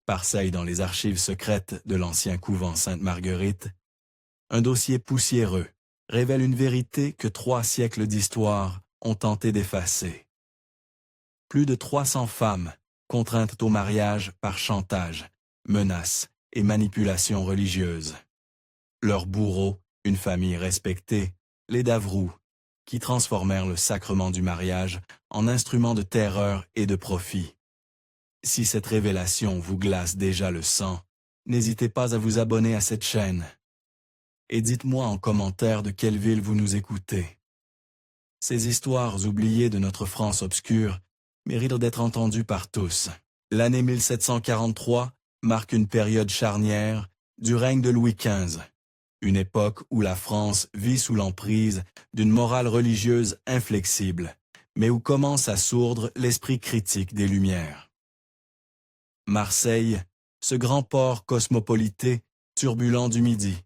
Parseille dans les archives secrètes de l'ancien couvent Sainte-Marguerite, un dossier poussiéreux révèle une vérité que 3 siècles d'histoire ont tenté d'effacer. Plus de 300 femmes contraintes au mariage par chantage, menaces et manipulation religieuse. Leur bourreau, une famille respectée, les Davroux, qui transformèrent le sacrement du mariage en instrument de terreur et de profit. Si cette révélation vous glace déjà le sang, n'hésitez pas à vous abonner à cette chaîne. Et dites-moi en commentaire de quelle ville vous nous écoutez. Ces histoires oubliées de notre France obscure méritent d'être entendues par tous. L'année 1743 marque une période charnière du règne de Louis XV, une époque où la France vit sous l'emprise d'une morale religieuse inflexible, mais où commence à sourdre l'esprit critique des Lumières. Marseille, ce grand port cosmopolité, turbulent du Midi,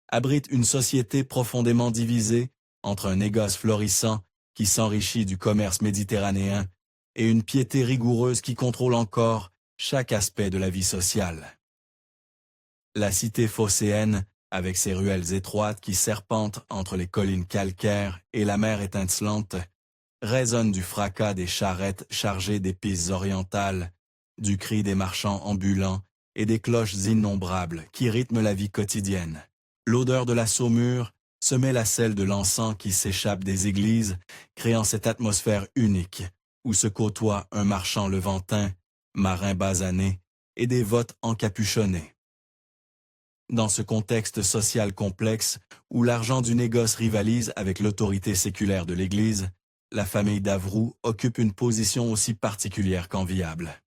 abrite une société profondément divisée entre un négoce florissant qui s'enrichit du commerce méditerranéen et une piété rigoureuse qui contrôle encore chaque aspect de la vie sociale. La cité phocéenne, avec ses ruelles étroites qui serpentent entre les collines calcaires et la mer étincelante, résonne du fracas des charrettes chargées d'épices orientales, du cri des marchands ambulants et des cloches innombrables qui rythment la vie quotidienne. L'odeur de la saumure se mêle à celle de l'encens qui s'échappe des églises, créant cette atmosphère unique où se côtoient un marchand levantin, marin basané et dévote encapuchonnés. Dans ce contexte social complexe où l'argent du négoce rivalise avec l'autorité séculaire de l'Église, la famille Davroux occupe une position aussi particulière qu'enviable.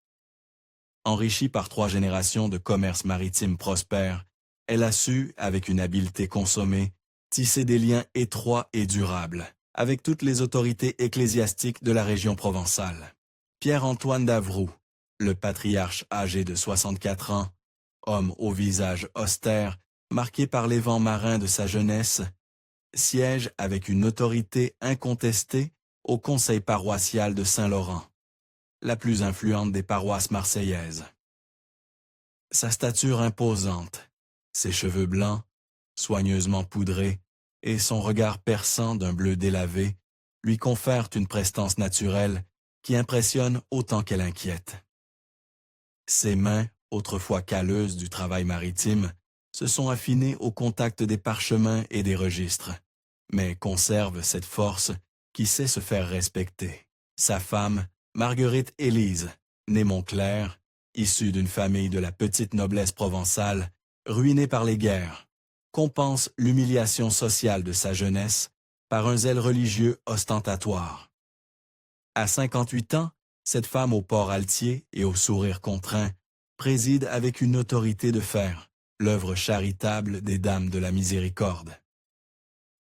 Enrichie par 3 générations de commerce maritime prospère, elle a su, avec une habileté consommée, tisser des liens étroits et durables avec toutes les autorités ecclésiastiques de la région provençale. Pierre-Antoine Davroux, le patriarche âgé de 64 ans, homme au visage austère, marqué par les vents marins de sa jeunesse, siège avec une autorité incontestée au conseil paroissial de Saint-Laurent, la plus influente des paroisses marseillaises. Sa stature imposante, ses cheveux blancs, soigneusement poudrés, et son regard perçant d'un bleu délavé lui confèrent une prestance naturelle qui impressionne autant qu'elle inquiète. Ses mains, autrefois calleuses du travail maritime, se sont affinées au contact des parchemins et des registres, mais conservent cette force qui sait se faire respecter. Sa femme, Marguerite Élise, née Montclair, issue d'une famille de la petite noblesse provençale, ruinée par les guerres, compense l'humiliation sociale de sa jeunesse par un zèle religieux ostentatoire. À 58 ans, cette femme au port altier et au sourire contraint préside avec une autorité de fer l'œuvre charitable des Dames de la Miséricorde.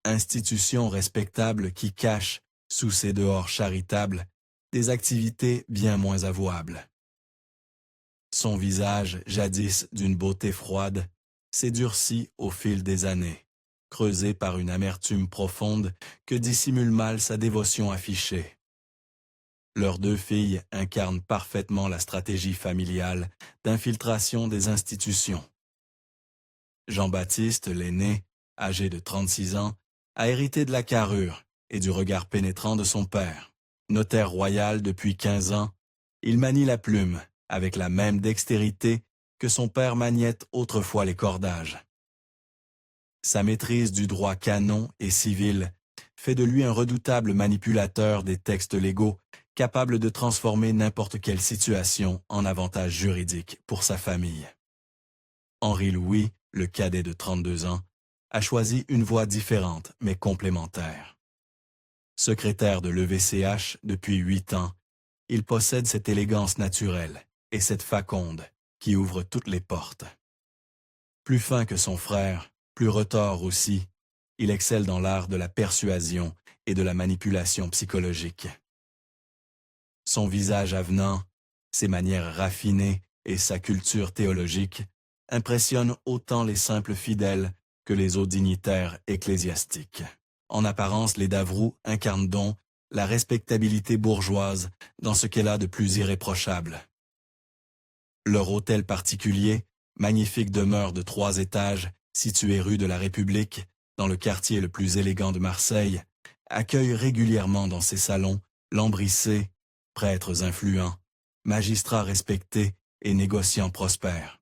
Institution respectable qui cache, sous ses dehors charitables, des activités bien moins avouables. Son visage, jadis d'une beauté froide, s'est durci au fil des années, creusé par une amertume profonde que dissimule mal sa dévotion affichée. Leurs 2 filles incarnent parfaitement la stratégie familiale d'infiltration des institutions. Jean-Baptiste, l'aîné, âgé de 36 ans, a hérité de la carrure et du regard pénétrant de son père. Notaire royal depuis 15 ans, il manie la plume avec la même dextérité que son père maniait autrefois les cordages. Sa maîtrise du droit canon et civil fait de lui un redoutable manipulateur des textes légaux capable de transformer n'importe quelle situation en avantage juridique pour sa famille. Henri-Louis, le cadet de 32 ans, a choisi une voie différente mais complémentaire. Secrétaire de l'EVCH depuis 8 ans, il possède cette élégance naturelle et cette faconde qui ouvre toutes les portes. Plus fin que son frère, plus retors aussi, il excelle dans l'art de la persuasion et de la manipulation psychologique. Son visage avenant, ses manières raffinées et sa culture théologique impressionnent autant les simples fidèles que les hauts dignitaires ecclésiastiques. En apparence, les Davroux incarnent donc la respectabilité bourgeoise dans ce qu'elle a de plus irréprochable. Leur hôtel particulier, magnifique demeure de 3 étages, située rue de la République, dans le quartier le plus élégant de Marseille, accueille régulièrement dans ses salons lambrissés, prêtres influents, magistrats respectés et négociants prospères.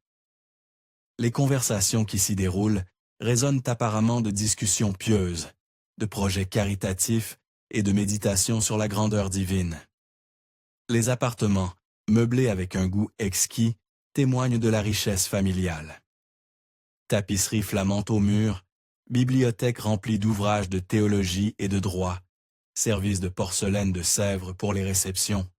Les conversations qui s'y déroulent résonnent apparemment de discussions pieuses, de projets caritatifs et de méditation sur la grandeur divine. Les appartements, meublés avec un goût exquis, témoignent de la richesse familiale. Tapisseries flammantes aux murs, bibliothèque remplie d'ouvrages de théologie et de droit, services de porcelaine de Sèvres pour les réceptions,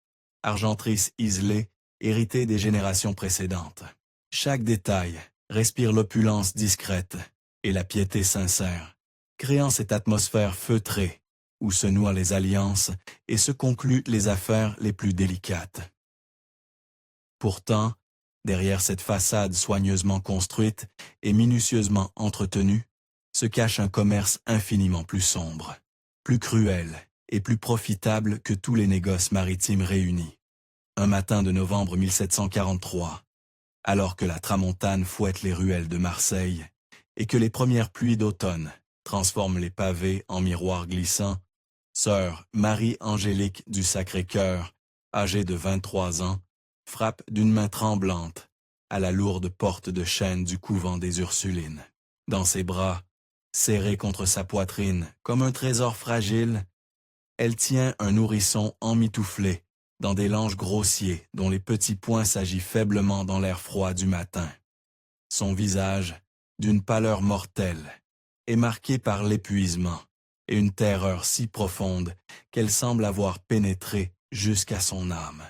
argenteries iselées, héritées des générations précédentes. Chaque détail respire l'opulence discrète et la piété sincère, créant cette atmosphère feutrée où se nouent les alliances et se concluent les affaires les plus délicates. Pourtant, derrière cette façade soigneusement construite et minutieusement entretenue, se cache un commerce infiniment plus sombre, plus cruel et plus profitable que tous les négoces maritimes réunis. Un matin de novembre 1743, alors que la tramontane fouette les ruelles de Marseille et que les premières pluies d'automne transforment les pavés en miroirs glissants, sœur Marie-Angélique du Sacré-Cœur, âgée de 23 ans, frappe d'une main tremblante à la lourde porte de chêne du couvent des Ursulines. Dans ses bras, serré contre sa poitrine comme un trésor fragile, elle tient un nourrisson emmitouflé dans des langes grossiers dont les petits poings s'agitent faiblement dans l'air froid du matin. Son visage, d'une pâleur mortelle, est marqué par l'épuisement et une terreur si profonde qu'elle semble avoir pénétré jusqu'à son âme.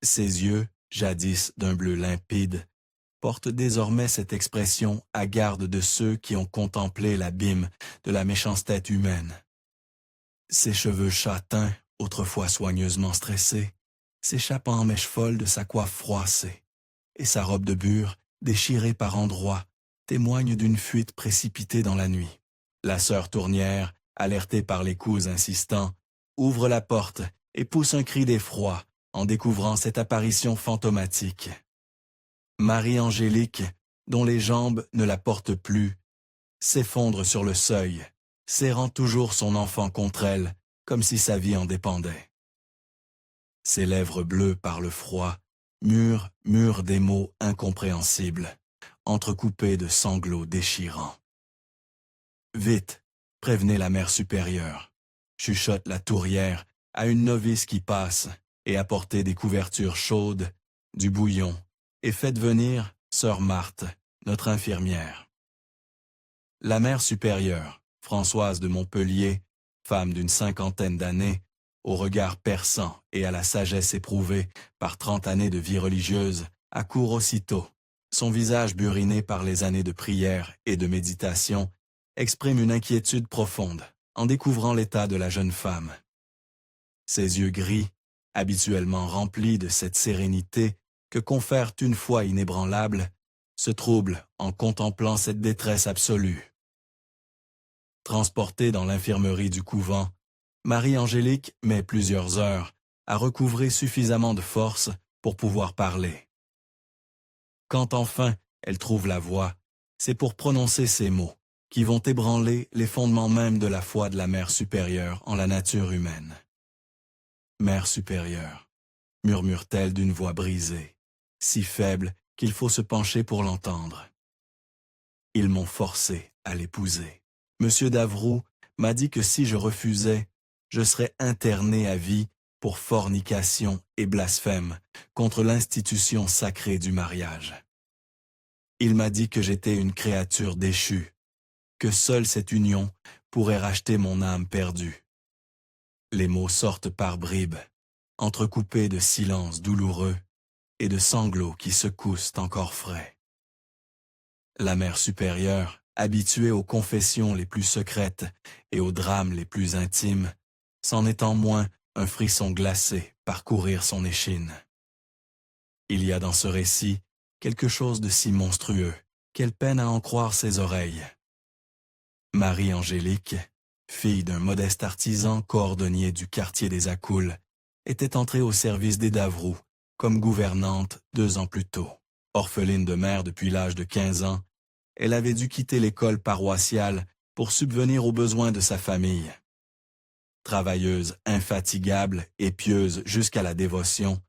Ses yeux, jadis d'un bleu limpide, portent désormais cette expression à garde de ceux qui ont contemplé l'abîme de la méchanceté humaine. Ses cheveux châtains, autrefois soigneusement stressés, s'échappant en mèches folles de sa coiffe froissée, et sa robe de bure, déchirée par endroits, témoigne d'une fuite précipitée dans la nuit. La sœur tournière, alertée par les coups insistants, ouvre la porte et pousse un cri d'effroi en découvrant cette apparition fantomatique. Marie-Angélique, dont les jambes ne la portent plus, s'effondre sur le seuil, serrant toujours son enfant contre elle, comme si sa vie en dépendait. Ses lèvres bleues par le froid murmurent des mots incompréhensibles, entrecoupés de sanglots déchirants. « Vite, prévenez la mère supérieure », chuchote la tourière à une novice qui passe, et apportez des couvertures chaudes, du bouillon, et faites venir sœur Marthe, notre infirmière. La mère supérieure, Françoise de Montpellier, femme d'une 50aine d'années, au regard perçant et à la sagesse éprouvée par 30 années de vie religieuse, accourt aussitôt. Son visage buriné par les années de prière et de méditation exprime une inquiétude profonde en découvrant l'état de la jeune femme. Ses yeux gris, habituellement remplis de cette sérénité que confère une foi inébranlable, se troublent en contemplant cette détresse absolue. Transportée dans l'infirmerie du couvent, Marie-Angélique met plusieurs heures à recouvrer suffisamment de force pour pouvoir parler. Quand enfin elle trouve la voix, c'est pour prononcer ces mots qui vont ébranler les fondements mêmes de la foi de la Mère supérieure en la nature humaine. « Mère supérieure », murmure-t-elle d'une voix brisée, si faible qu'il faut se pencher pour l'entendre. « Ils m'ont forcé à l'épouser. Monsieur d'Avroux m'a dit que si je refusais, je serais interné à vie pour fornication et blasphème contre l'institution sacrée du mariage. Il m'a dit que j'étais une créature déchue, que seule cette union pourrait racheter mon âme perdue. » Les mots sortent par bribes, entrecoupés de silences douloureux et de sanglots qui secoussent encore frais. La mère supérieure, habituée aux confessions les plus secrètes et aux drames les plus intimes, s'en est en moins un frisson glacé parcourir son échine. Il y a dans ce récit quelque chose de si monstrueux qu'elle peine à en croire ses oreilles. Marie-Angélique, fille d'un modeste artisan cordonnier du quartier des Accoules, était entrée au service des d'Avroux comme gouvernante 2 ans plus tôt. Orpheline de mère depuis l'âge de 15 ans, elle avait dû quitter l'école paroissiale pour subvenir aux besoins de sa famille. Travailleuse, infatigable et pieuse jusqu'à la dévotion,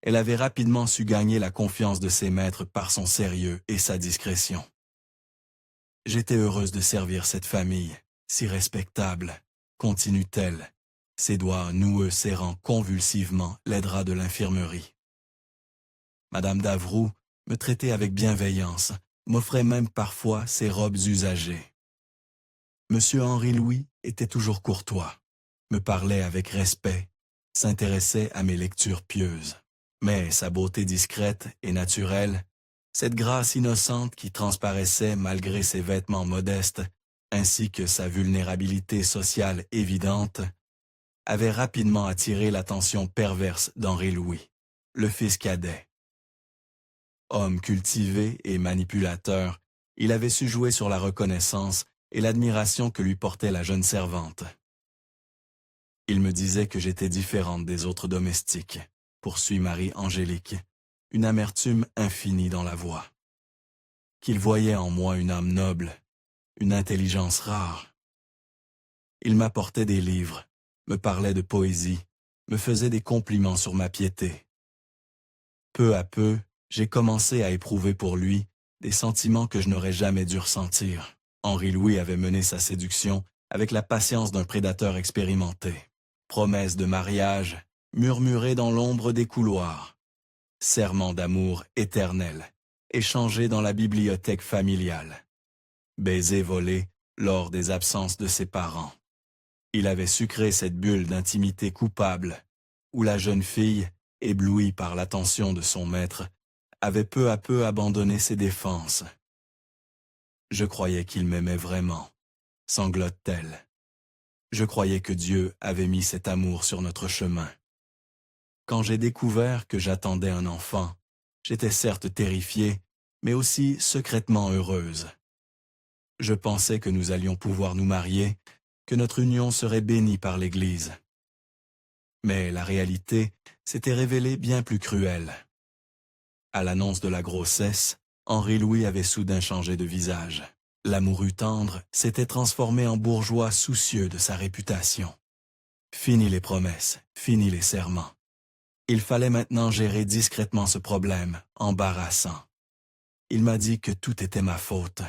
elle avait rapidement su gagner la confiance de ses maîtres par son sérieux et sa discrétion. J'étais heureuse de servir cette famille, si respectable, continue-t-elle, ses doigts noueux serrant convulsivement les draps de l'infirmerie. Madame Davroux me traitait avec bienveillance, m'offrait même parfois ses robes usagées. Monsieur Henri-Louis était toujours courtois, me parlait avec respect, s'intéressait à mes lectures pieuses. Mais sa beauté discrète et naturelle, cette grâce innocente qui transparaissait malgré ses vêtements modestes, ainsi que sa vulnérabilité sociale évidente, avait rapidement attiré l'attention perverse d'Henri-Louis, le fils cadet. Homme cultivé et manipulateur, il avait su jouer sur la reconnaissance et l'admiration que lui portait la jeune servante. Il me disait que j'étais différente des autres domestiques, poursuit Marie-Angélique, une amertume infinie dans la voix. Qu'il voyait en moi une âme noble, une intelligence rare. Il m'apportait des livres, me parlait de poésie, me faisait des compliments sur ma piété. Peu à peu, j'ai commencé à éprouver pour lui des sentiments que je n'aurais jamais dû ressentir. Henri-Louis avait mené sa séduction avec la patience d'un prédateur expérimenté. Promesses de mariage, murmurées dans l'ombre des couloirs. Serments d'amour éternel, échangés dans la bibliothèque familiale. Baisers volés lors des absences de ses parents. Il avait sucré cette bulle d'intimité coupable, où la jeune fille, éblouie par l'attention de son maître, avait peu à peu abandonné ses défenses. Je croyais qu'il m'aimait vraiment, sanglote-t-elle. Je croyais que Dieu avait mis cet amour sur notre chemin. Quand j'ai découvert que j'attendais un enfant, j'étais certes terrifiée, mais aussi secrètement heureuse. Je pensais que nous allions pouvoir nous marier, que notre union serait bénie par l'Église. Mais la réalité s'était révélée bien plus cruelle. À l'annonce de la grossesse, Henri-Louis avait soudain changé de visage. L'amoureux tendre s'était transformé en bourgeois soucieux de sa réputation. Fini les promesses, fini les serments. Il fallait maintenant gérer discrètement ce problème, embarrassant. Il m'a dit que tout était ma faute,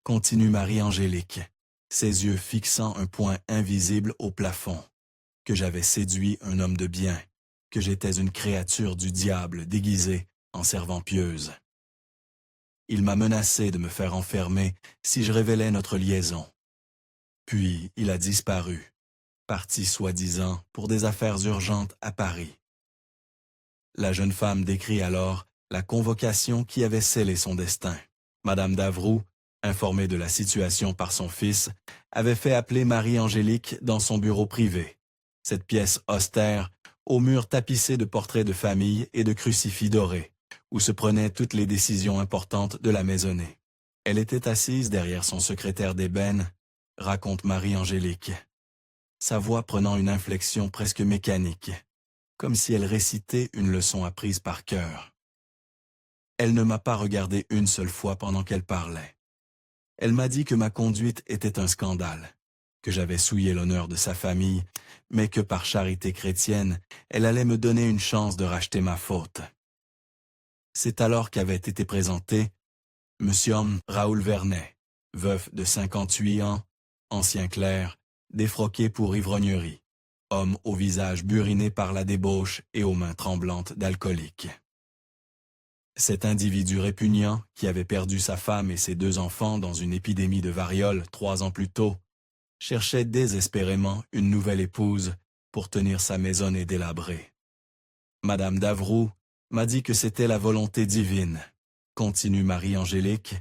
continue Marie-Angélique, ses yeux fixant un point invisible au plafond, que j'avais séduit un homme de bien, que j'étais une créature du diable déguisée en servant pieuse. Il m'a menacé de me faire enfermer si je révélais notre liaison. Puis il a disparu, parti soi-disant pour des affaires urgentes à Paris. La jeune femme décrit alors la convocation qui avait scellé son destin. Madame Davroux, informée de la situation par son fils, avait fait appeler Marie-Angélique dans son bureau privé. Cette pièce austère, aux murs tapissés de portraits de famille et de crucifix dorés, où se prenaient toutes les décisions importantes de la maisonnée. Elle était assise derrière son secrétaire d'ébène, raconte Marie-Angélique, sa voix prenant une inflexion presque mécanique, comme si elle récitait une leçon apprise par cœur. Elle ne m'a pas regardé une seule fois pendant qu'elle parlait. Elle m'a dit que ma conduite était un scandale, que j'avais souillé l'honneur de sa famille, mais que par charité chrétienne, elle allait me donner une chance de racheter ma faute. C'est alors qu'avait été présenté Monsieur Raoul Vernet, veuf de 58 ans, ancien clerc, défroqué pour ivrognerie, homme au visage buriné par la débauche et aux mains tremblantes d'alcoolique. Cet individu répugnant, qui avait perdu sa femme et ses 2 enfants dans une épidémie de variole 3 ans plus tôt, cherchait désespérément une nouvelle épouse pour tenir sa maisonnée délabrée. Madame Davroux m'a dit que c'était la volonté divine, continue Marie-Angélique,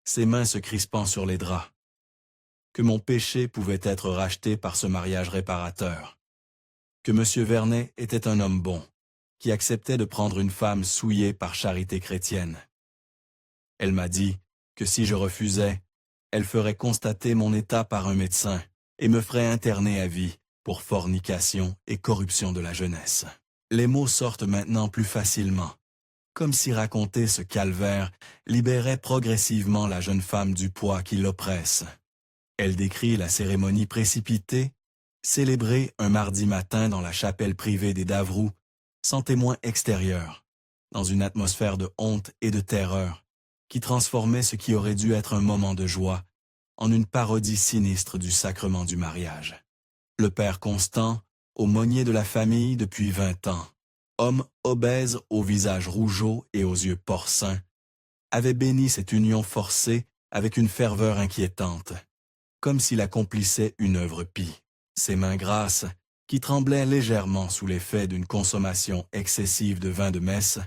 ses mains se crispant sur les draps, que mon péché pouvait être racheté par ce mariage réparateur, que M. Vernet était un homme bon, qui acceptait de prendre une femme souillée par charité chrétienne. Elle m'a dit que si je refusais, elle ferait constater mon état par un médecin et me ferait interner à vie pour fornication et corruption de la jeunesse. Les mots sortent maintenant plus facilement, comme si raconter ce calvaire libérait progressivement la jeune femme du poids qui l'oppresse. Elle décrit la cérémonie précipitée, célébrée un mardi matin dans la chapelle privée des Davroux, sans témoin extérieur, dans une atmosphère de honte et de terreur, qui transformait ce qui aurait dû être un moment de joie en une parodie sinistre du sacrement du mariage. Le père Constant, aumônier de la famille depuis 20 ans, homme obèse au visage rougeau et aux yeux porcins, avait béni cette union forcée avec une ferveur inquiétante, comme s'il accomplissait une œuvre pie. Ses mains grasses, qui tremblaient légèrement sous l'effet d'une consommation excessive de vin de messe,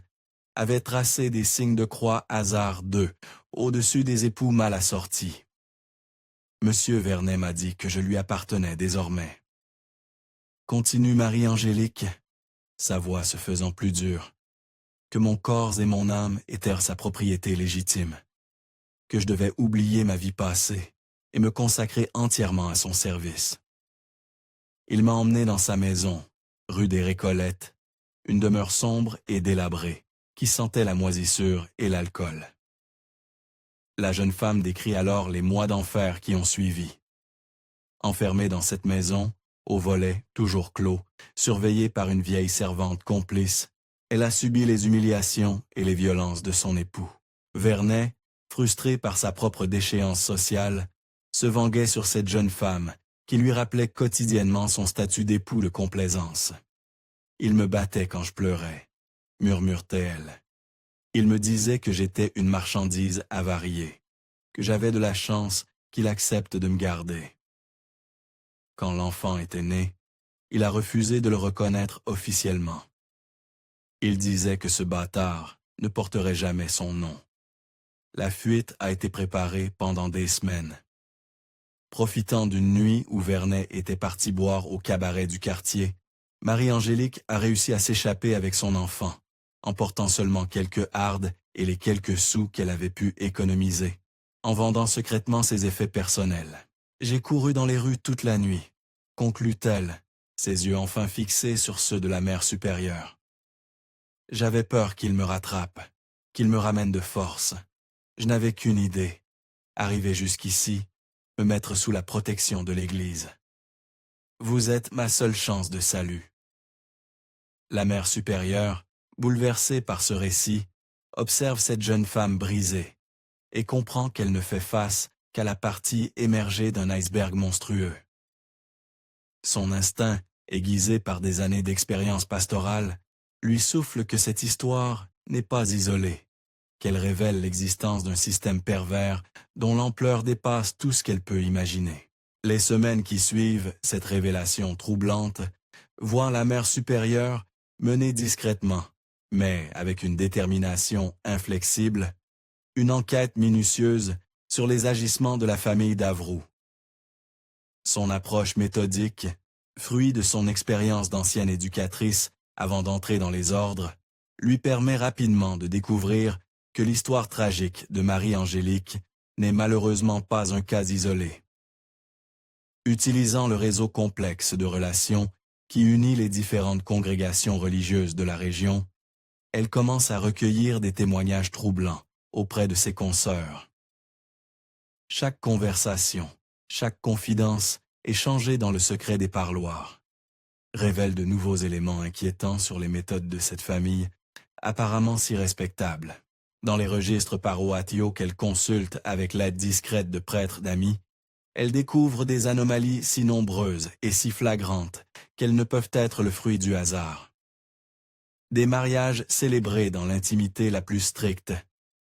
avaient tracé des signes de croix hasard au-dessus des époux mal assortis. Monsieur Vernet m'a dit que je lui appartenais désormais. Continue Marie-Angélique, sa voix se faisant plus dure, que mon corps et mon âme étaient sa propriété légitime, que je devais oublier ma vie passée et me consacrer entièrement à son service. Il m'a emmené dans sa maison, rue des Récollettes, une demeure sombre et délabrée, qui sentait la moisissure et l'alcool. La jeune femme décrit alors les mois d'enfer qui ont suivi. Enfermée dans cette maison, au volet toujours clos, surveillée par une vieille servante complice, elle a subi les humiliations et les violences de son époux. Vernet, frustré par sa propre déchéance sociale, se venguait sur cette jeune femme qui lui rappelait quotidiennement son statut d'époux de complaisance. « Il me battait quand je pleurais », murmure-t-elle. « Il me disait que j'étais une marchandise avariée, que j'avais de la chance qu'il accepte de me garder. » Quand l'enfant était né, il a refusé de le reconnaître officiellement. Il disait que ce bâtard ne porterait jamais son nom. La fuite a été préparée pendant des semaines. Profitant d'une nuit où Vernet était parti boire au cabaret du quartier, Marie-Angélique a réussi à s'échapper avec son enfant, emportant seulement quelques hardes et les quelques sous qu'elle avait pu économiser, en vendant secrètement ses effets personnels. « J'ai couru dans les rues toute la nuit », conclut-elle, ses yeux enfin fixés sur ceux de la mère supérieure. « J'avais peur qu'il me rattrape, qu'il me ramène de force. Je n'avais qu'une idée, arriver jusqu'ici, me mettre sous la protection de l'Église. Vous êtes ma seule chance de salut. » La mère supérieure, bouleversée par ce récit, observe cette jeune femme brisée et comprend qu'elle ne fait face qu'à la partie émergée d'un iceberg monstrueux. Son instinct, aiguisé par des années d'expérience pastorale, lui souffle que cette histoire n'est pas isolée, qu'elle révèle l'existence d'un système pervers dont l'ampleur dépasse tout ce qu'elle peut imaginer. Les semaines qui suivent cette révélation troublante voient la mère supérieure mener discrètement, mais avec une détermination inflexible, une enquête minutieuse sur les agissements de la famille Davroux. Son approche méthodique, fruit de son expérience d'ancienne éducatrice avant d'entrer dans les ordres, lui permet rapidement de découvrir que l'histoire tragique de Marie-Angélique n'est malheureusement pas un cas isolé. Utilisant le réseau complexe de relations qui unit les différentes congrégations religieuses de la région, elle commence à recueillir des témoignages troublants auprès de ses consoeurs. Chaque conversation, chaque confidence échangée dans le secret des parloirs révèle de nouveaux éléments inquiétants sur les méthodes de cette famille, apparemment si respectable. Dans les registres paroissiaux qu'elle consulte avec l'aide discrète de prêtres d'amis, elle découvre des anomalies si nombreuses et si flagrantes qu'elles ne peuvent être le fruit du hasard. Des mariages célébrés dans l'intimité la plus stricte,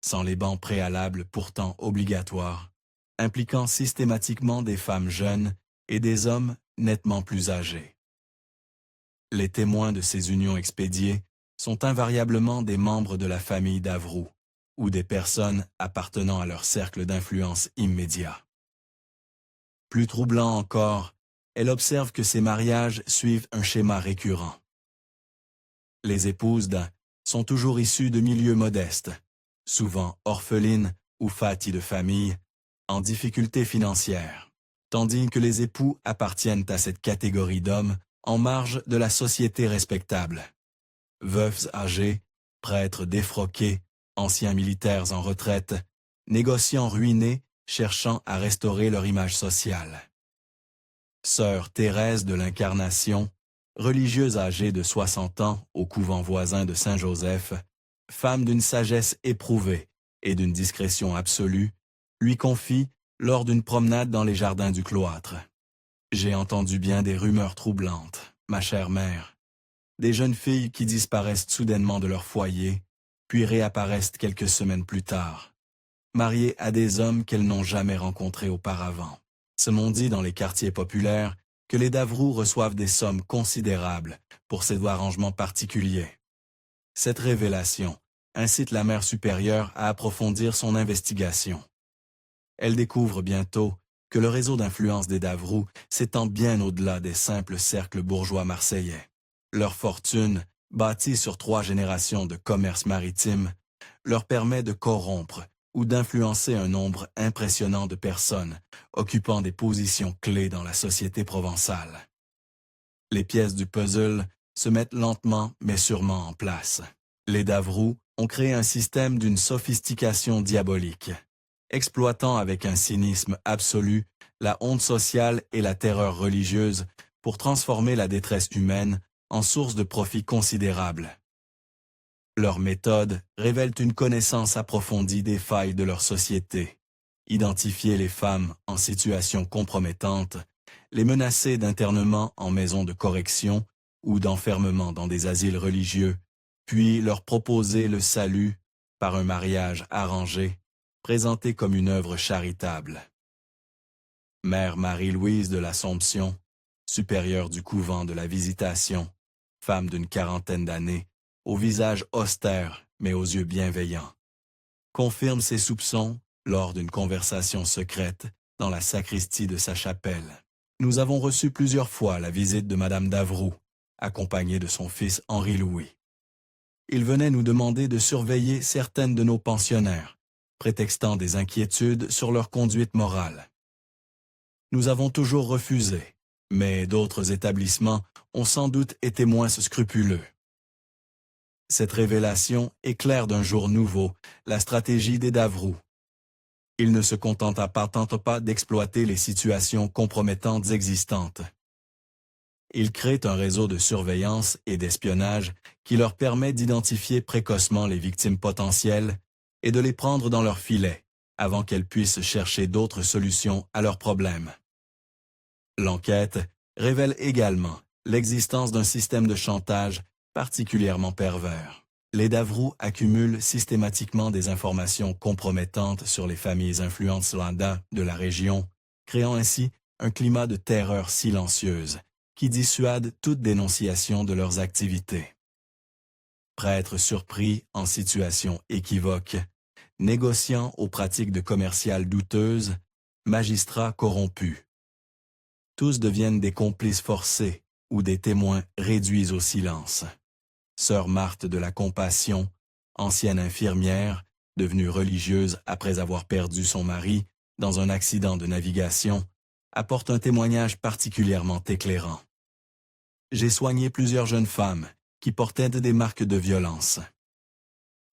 sans les bans préalables pourtant obligatoires, impliquant systématiquement des femmes jeunes et des hommes nettement plus âgés. Les témoins de ces unions expédiées sont invariablement des membres de la famille Davroux ou des personnes appartenant à leur cercle d'influence immédiat. Plus troublant encore, elle observe que ces mariages suivent un schéma récurrent. Les épouses d'un sont toujours issues de milieux modestes, souvent orphelines ou faties de famille, en difficulté financière, tandis que les époux appartiennent à cette catégorie d'hommes en marge de la société respectable. Veufs âgés, Prêtres défroqués, anciens militaires en retraite, négociants ruinés cherchant à restaurer leur image sociale. Sœur Thérèse de l'Incarnation, religieuse âgée de 60 ans au couvent voisin de Saint-Joseph, femme d'une sagesse éprouvée et d'une discrétion absolue, lui confie lors d'une promenade dans les jardins du cloître. « J'ai entendu bien des rumeurs troublantes, ma chère mère. Des jeunes filles qui disparaissent soudainement de leur foyer, puis réapparaissent quelques semaines plus tard, mariées à des hommes qu'elles n'ont jamais rencontrés auparavant. Se m'ont dit dans les quartiers populaires que les Davroux reçoivent des sommes considérables pour ces arrangements particuliers. Cette révélation incite la mère supérieure à approfondir son investigation. Elle découvre bientôt que le réseau d'influence des Davroux s'étend bien au-delà des simples cercles bourgeois marseillais. Leur fortune, bâtie sur 3 générations de commerce maritime, leur permet de corrompre ou d'influencer un nombre impressionnant de personnes occupant des positions clés dans la société provençale. Les pièces du puzzle se mettent lentement mais sûrement en place. Les Davroux ont créé un système d'une sophistication diabolique, exploitant avec un cynisme absolu la honte sociale et la terreur religieuse pour transformer la détresse humaine en source de profit considérable. Leurs méthodes révèlent une connaissance approfondie des failles de leur société. Identifier les femmes en situation compromettante, les menacer d'internement en maison de correction ou d'enfermement dans des asiles religieux, puis leur proposer le salut par un mariage arrangé, présenté comme une œuvre charitable. Mère Marie-Louise de l'Assomption, supérieure du couvent de la Visitation, femme d'une 40aine d'années, au visage austère mais aux yeux bienveillants, confirme ses soupçons lors d'une conversation secrète dans la sacristie de sa chapelle. Nous avons reçu plusieurs fois la visite de Madame Davroux, accompagnée de son fils Henri-Louis. Il venait nous demander de surveiller certaines de nos pensionnaires, prétextant des inquiétudes sur leur conduite morale. Nous avons toujours refusé, mais d'autres établissements ont sans doute été moins scrupuleux. Cette révélation éclaire d'un jour nouveau la stratégie des Davroux. Il ne se contenta pas d'exploiter les situations compromettantes existantes. Il crée un réseau de surveillance et d'espionnage qui leur permet d'identifier précocement les victimes potentielles et de les prendre dans leur filet avant qu'elles puissent chercher d'autres solutions à leurs problèmes. L'enquête révèle également l'existence d'un système de chantage particulièrement pervers. Les Davroux accumulent systématiquement des informations compromettantes sur les familles influentes de la région, créant ainsi un climat de terreur silencieuse qui dissuade toute dénonciation de leurs activités. Prêtres surpris en situation équivoque, négociants aux pratiques de commerciales douteuses, magistrats corrompus. Tous deviennent des complices forcés ou des témoins réduits au silence. Sœur Marthe de la Compassion, ancienne infirmière, devenue religieuse après avoir perdu son mari dans un accident de navigation, apporte un témoignage particulièrement éclairant. J'ai soigné plusieurs jeunes femmes qui portaient des marques de violence.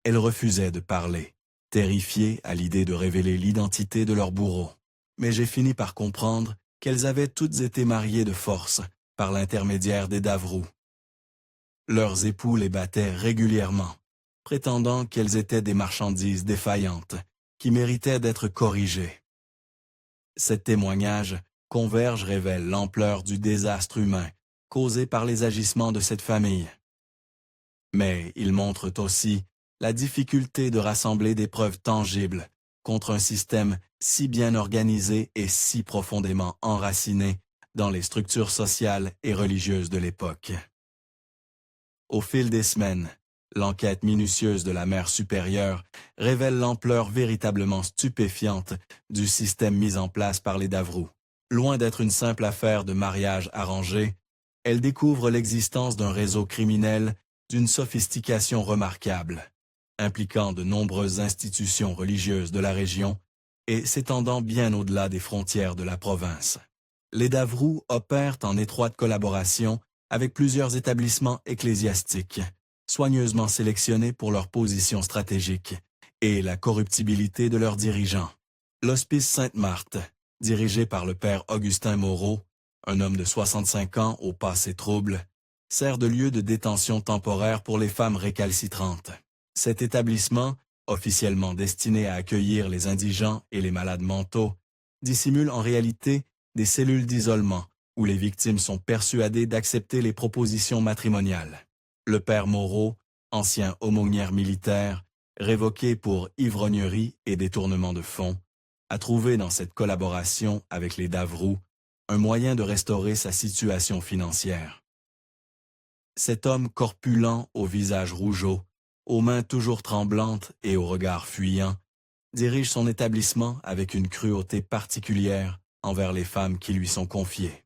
Elles refusaient de parler, terrifiées à l'idée de révéler l'identité de leur bourreau. Mais j'ai fini par comprendre qu'elles avaient toutes été mariées de force par l'intermédiaire des Davroux. Leurs époux les battaient régulièrement, prétendant qu'elles étaient des marchandises défaillantes qui méritaient d'être corrigées. Ces témoignages convergent révèlent l'ampleur du désastre humain causé par les agissements de cette famille. Mais ils montrent aussi la difficulté de rassembler des preuves tangibles contre un système si bien organisé et si profondément enraciné dans les structures sociales et religieuses de l'époque. Au fil des semaines, l'enquête minutieuse de la mère supérieure révèle l'ampleur véritablement stupéfiante du système mis en place par les Davroux. Loin d'être une simple affaire de mariage arrangé, elle découvre l'existence d'un réseau criminel d'une sophistication remarquable, impliquant de nombreuses institutions religieuses de la région et s'étendant bien au-delà des frontières de la province. Les Davroux opèrent en étroite collaboration avec plusieurs établissements ecclésiastiques, soigneusement sélectionnés pour leur position stratégique, et la corruptibilité de leurs dirigeants. L'Hospice Sainte-Marthe, dirigé par le père Augustin Moreau, un homme de 65 ans au passé trouble, sert de lieu de détention temporaire pour les femmes récalcitrantes. Cet établissement, officiellement destiné à accueillir les indigents et les malades mentaux, dissimule en réalité des cellules d'isolement où les victimes sont persuadées d'accepter les propositions matrimoniales. Le père Moreau, ancien aumônière militaire, révoqué pour ivrognerie et détournement de fonds, a trouvé dans cette collaboration avec les Davroux un moyen de restaurer sa situation financière. Cet homme corpulent au visage rougeau, aux mains toujours tremblantes et au regard fuyant, dirige son établissement avec une cruauté particulière envers les femmes qui lui sont confiées.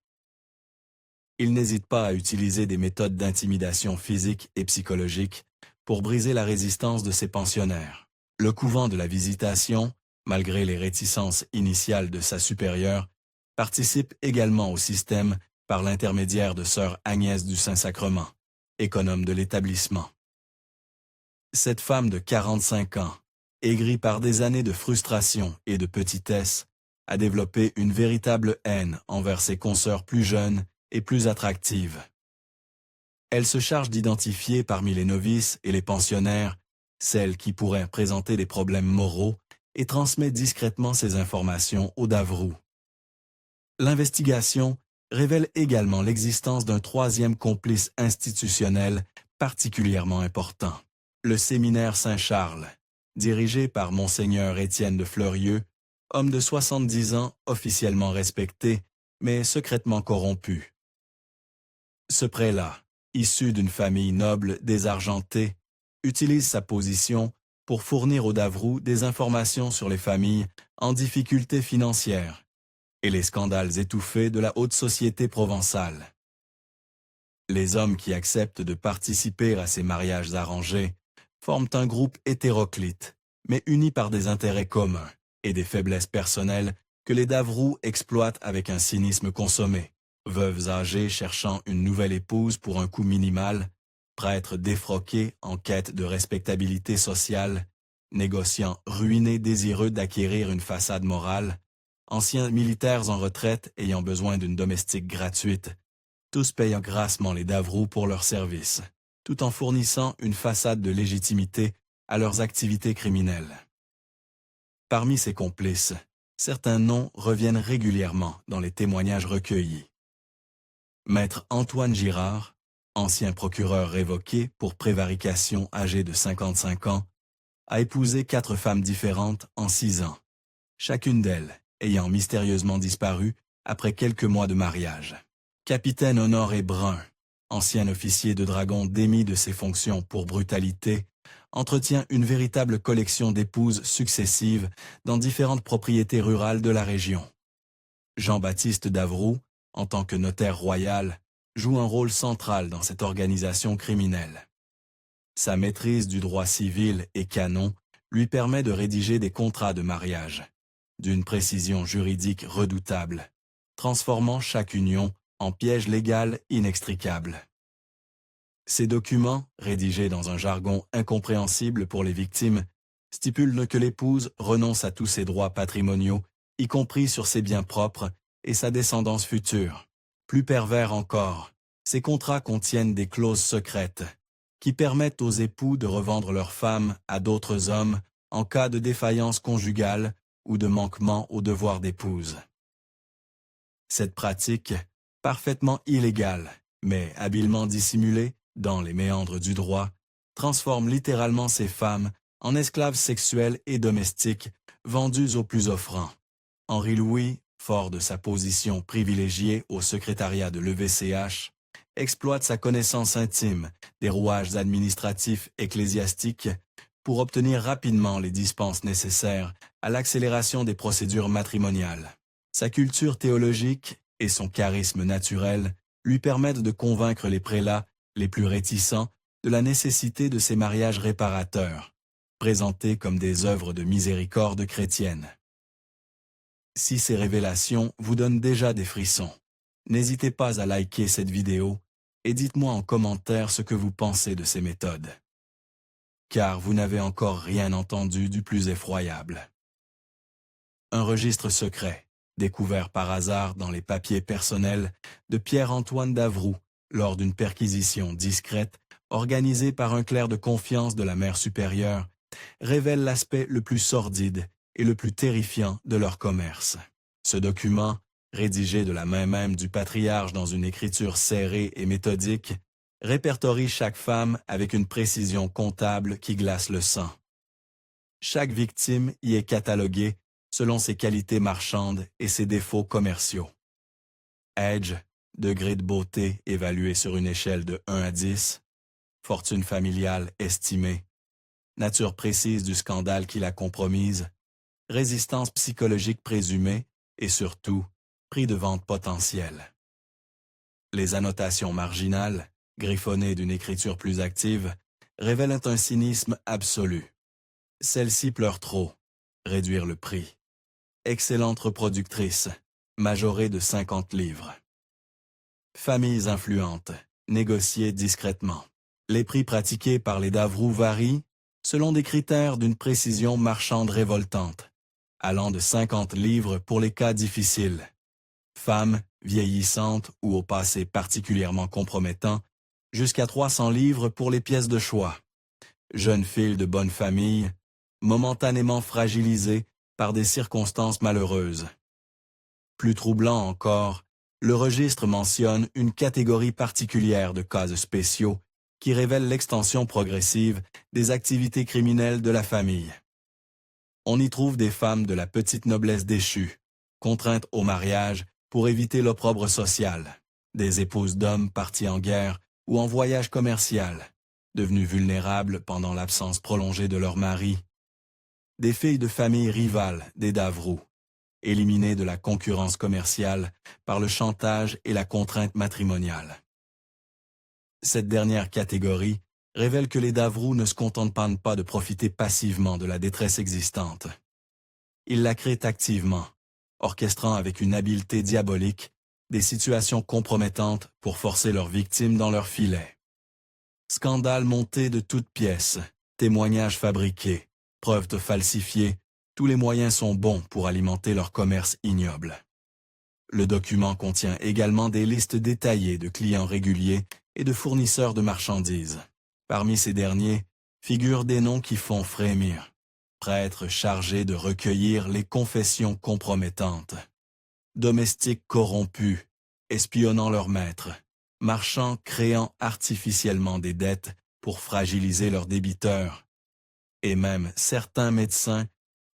Il n'hésite pas à utiliser des méthodes d'intimidation physique et psychologique pour briser la résistance de ses pensionnaires. Le couvent de la Visitation, malgré les réticences initiales de sa supérieure, participe également au système par l'intermédiaire de sœur Agnès du Saint-Sacrement, économe de l'établissement. Cette femme de 45 ans, aigrie par des années de frustration et de petitesse, a développé une véritable haine envers ses consoeurs plus jeunes et plus attractives. Elle se charge d'identifier parmi les novices et les pensionnaires celles qui pourraient présenter des problèmes moraux et transmet discrètement ces informations aux Davroux. L'investigation révèle également l'existence d'un troisième complice institutionnel particulièrement important, le séminaire Saint-Charles, dirigé par Monseigneur Étienne de Fleurieux, homme de 70 ans officiellement respecté, mais secrètement corrompu. Ce prélat, issu d'une famille noble désargentée, utilise sa position pour fournir aux Davroux des informations sur les familles en difficulté financière et les scandales étouffés de la haute société provençale. Les hommes qui acceptent de participer à ces mariages arrangés forment un groupe hétéroclite, mais uni par des intérêts communs et des faiblesses personnelles que les Davroux exploitent avec un cynisme consommé. Veuves âgées cherchant une nouvelle épouse pour un coût minimal, prêtres défroqués en quête de respectabilité sociale, négociants ruinés désireux d'acquérir une façade morale, anciens militaires en retraite ayant besoin d'une domestique gratuite, tous payant grassement les Davroux pour leurs services, tout en fournissant une façade de légitimité à leurs activités criminelles. Parmi ces complices, certains noms reviennent régulièrement dans les témoignages recueillis. Maître Antoine Girard, ancien procureur révoqué pour prévarication âgé de 55 ans, a épousé 4 femmes différentes en 6 ans, chacune d'elles ayant mystérieusement disparu après quelques mois de mariage. Capitaine Honoré Brun, ancien officier de dragon démis de ses fonctions pour brutalité, entretient une véritable collection d'épouses successives dans différentes propriétés rurales de la région. Jean-Baptiste Davroux, en tant que notaire royal, joue un rôle central dans cette organisation criminelle. Sa maîtrise du droit civil et canon lui permet de rédiger des contrats de mariage, d'une précision juridique redoutable, transformant chaque union en piège légal inextricable. Ces documents, rédigés dans un jargon incompréhensible pour les victimes, stipulent que l'épouse renonce à tous ses droits patrimoniaux, y compris sur ses biens propres et sa descendance future. Plus pervers encore, ces contrats contiennent des clauses secrètes qui permettent aux époux de revendre leurs femmes à d'autres hommes en cas de défaillance conjugale ou de manquement au devoir d'épouse. Cette pratique, parfaitement illégale, mais habilement dissimulée dans les méandres du droit, transforme littéralement ces femmes en esclaves sexuels et domestiques vendus aux plus offrants. Henri Louis, fort de sa position privilégiée au secrétariat de l'EVCH, exploite sa connaissance intime des rouages administratifs ecclésiastiques pour obtenir rapidement les dispenses nécessaires à l'accélération des procédures matrimoniales. Sa culture théologique et son charisme naturel lui permettent de convaincre les prélats les plus réticents de la nécessité de ces mariages réparateurs, présentés comme des œuvres de miséricorde chrétienne. Si ces révélations vous donnent déjà des frissons, n'hésitez pas à liker cette vidéo et dites-moi en commentaire ce que vous pensez de ces méthodes. Car vous n'avez encore rien entendu du plus effroyable. Un registre secret, découvert par hasard dans les papiers personnels de Pierre-Antoine Davroux lors d'une perquisition discrète organisée par un clerc de confiance de la mère supérieure, révèle l'aspect le plus sordide et le plus terrifiant de leur commerce. Ce document, rédigé de la main même du patriarche dans une écriture serrée et méthodique, répertorie chaque femme avec une précision comptable qui glace le sang. Chaque victime y est cataloguée selon ses qualités marchandes et ses défauts commerciaux. Âge, degré de beauté évalué sur une échelle de 1 à 10, fortune familiale estimée, nature précise du scandale qui l'a compromise, résistance psychologique présumée et surtout, prix de vente potentiel. Les annotations marginales, griffonnées d'une écriture plus active, révèlent un cynisme absolu. Celle-ci pleure trop, réduire le prix. Excellente reproductrice, majorée de 50 livres. Familles influentes, négociées discrètement. Les prix pratiqués par les Davroux varient selon des critères d'une précision marchande révoltante, allant de 50 livres pour les cas difficiles. Femmes vieillissantes ou au passé particulièrement compromettant, jusqu'à 300 livres pour les pièces de choix. Jeunes filles de bonne famille, momentanément fragilisées par des circonstances malheureuses. Plus troublant encore, le registre mentionne une catégorie particulière de cas spéciaux qui révèle l'extension progressive des activités criminelles de la famille. On y trouve des femmes de la petite noblesse déchue, contraintes au mariage pour éviter l'opprobre social, des épouses d'hommes partis en guerre ou en voyage commercial, devenues vulnérables pendant l'absence prolongée de leur mari, des filles de familles rivales des Davroux, éliminées de la concurrence commerciale par le chantage et la contrainte matrimoniale. Cette dernière catégorie révèle que les Davroux ne se contentent pas de profiter passivement de la détresse existante. Ils la créent activement, orchestrant avec une habileté diabolique des situations compromettantes pour forcer leurs victimes dans leur filet. Scandales montés de toutes pièces, témoignages fabriqués, preuves falsifiées, tous les moyens sont bons pour alimenter leur commerce ignoble. Le document contient également des listes détaillées de clients réguliers et de fournisseurs de marchandises. Parmi ces derniers figurent des noms qui font frémir. Prêtres chargés de recueillir les confessions compromettantes. Domestiques corrompus, espionnant leurs maîtres. Marchands créant artificiellement des dettes pour fragiliser leurs débiteurs. Et même certains médecins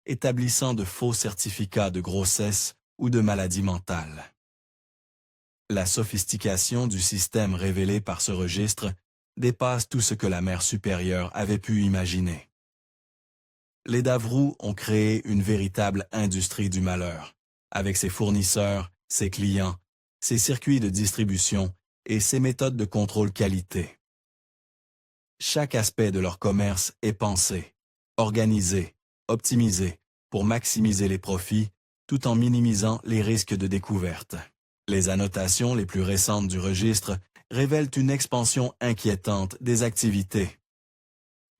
établissant de faux certificats de grossesse ou de maladie mentale. La sophistication du système révélé par ce registre dépasse tout ce que la mère supérieure avait pu imaginer. Les Davroux ont créé une véritable industrie du malheur, avec ses fournisseurs, ses clients, ses circuits de distribution et ses méthodes de contrôle qualité. Chaque aspect de leur commerce est pensé, organisé, optimisé pour maximiser les profits tout en minimisant les risques de découverte. Les annotations les plus récentes du registre révèlent une expansion inquiétante des activités.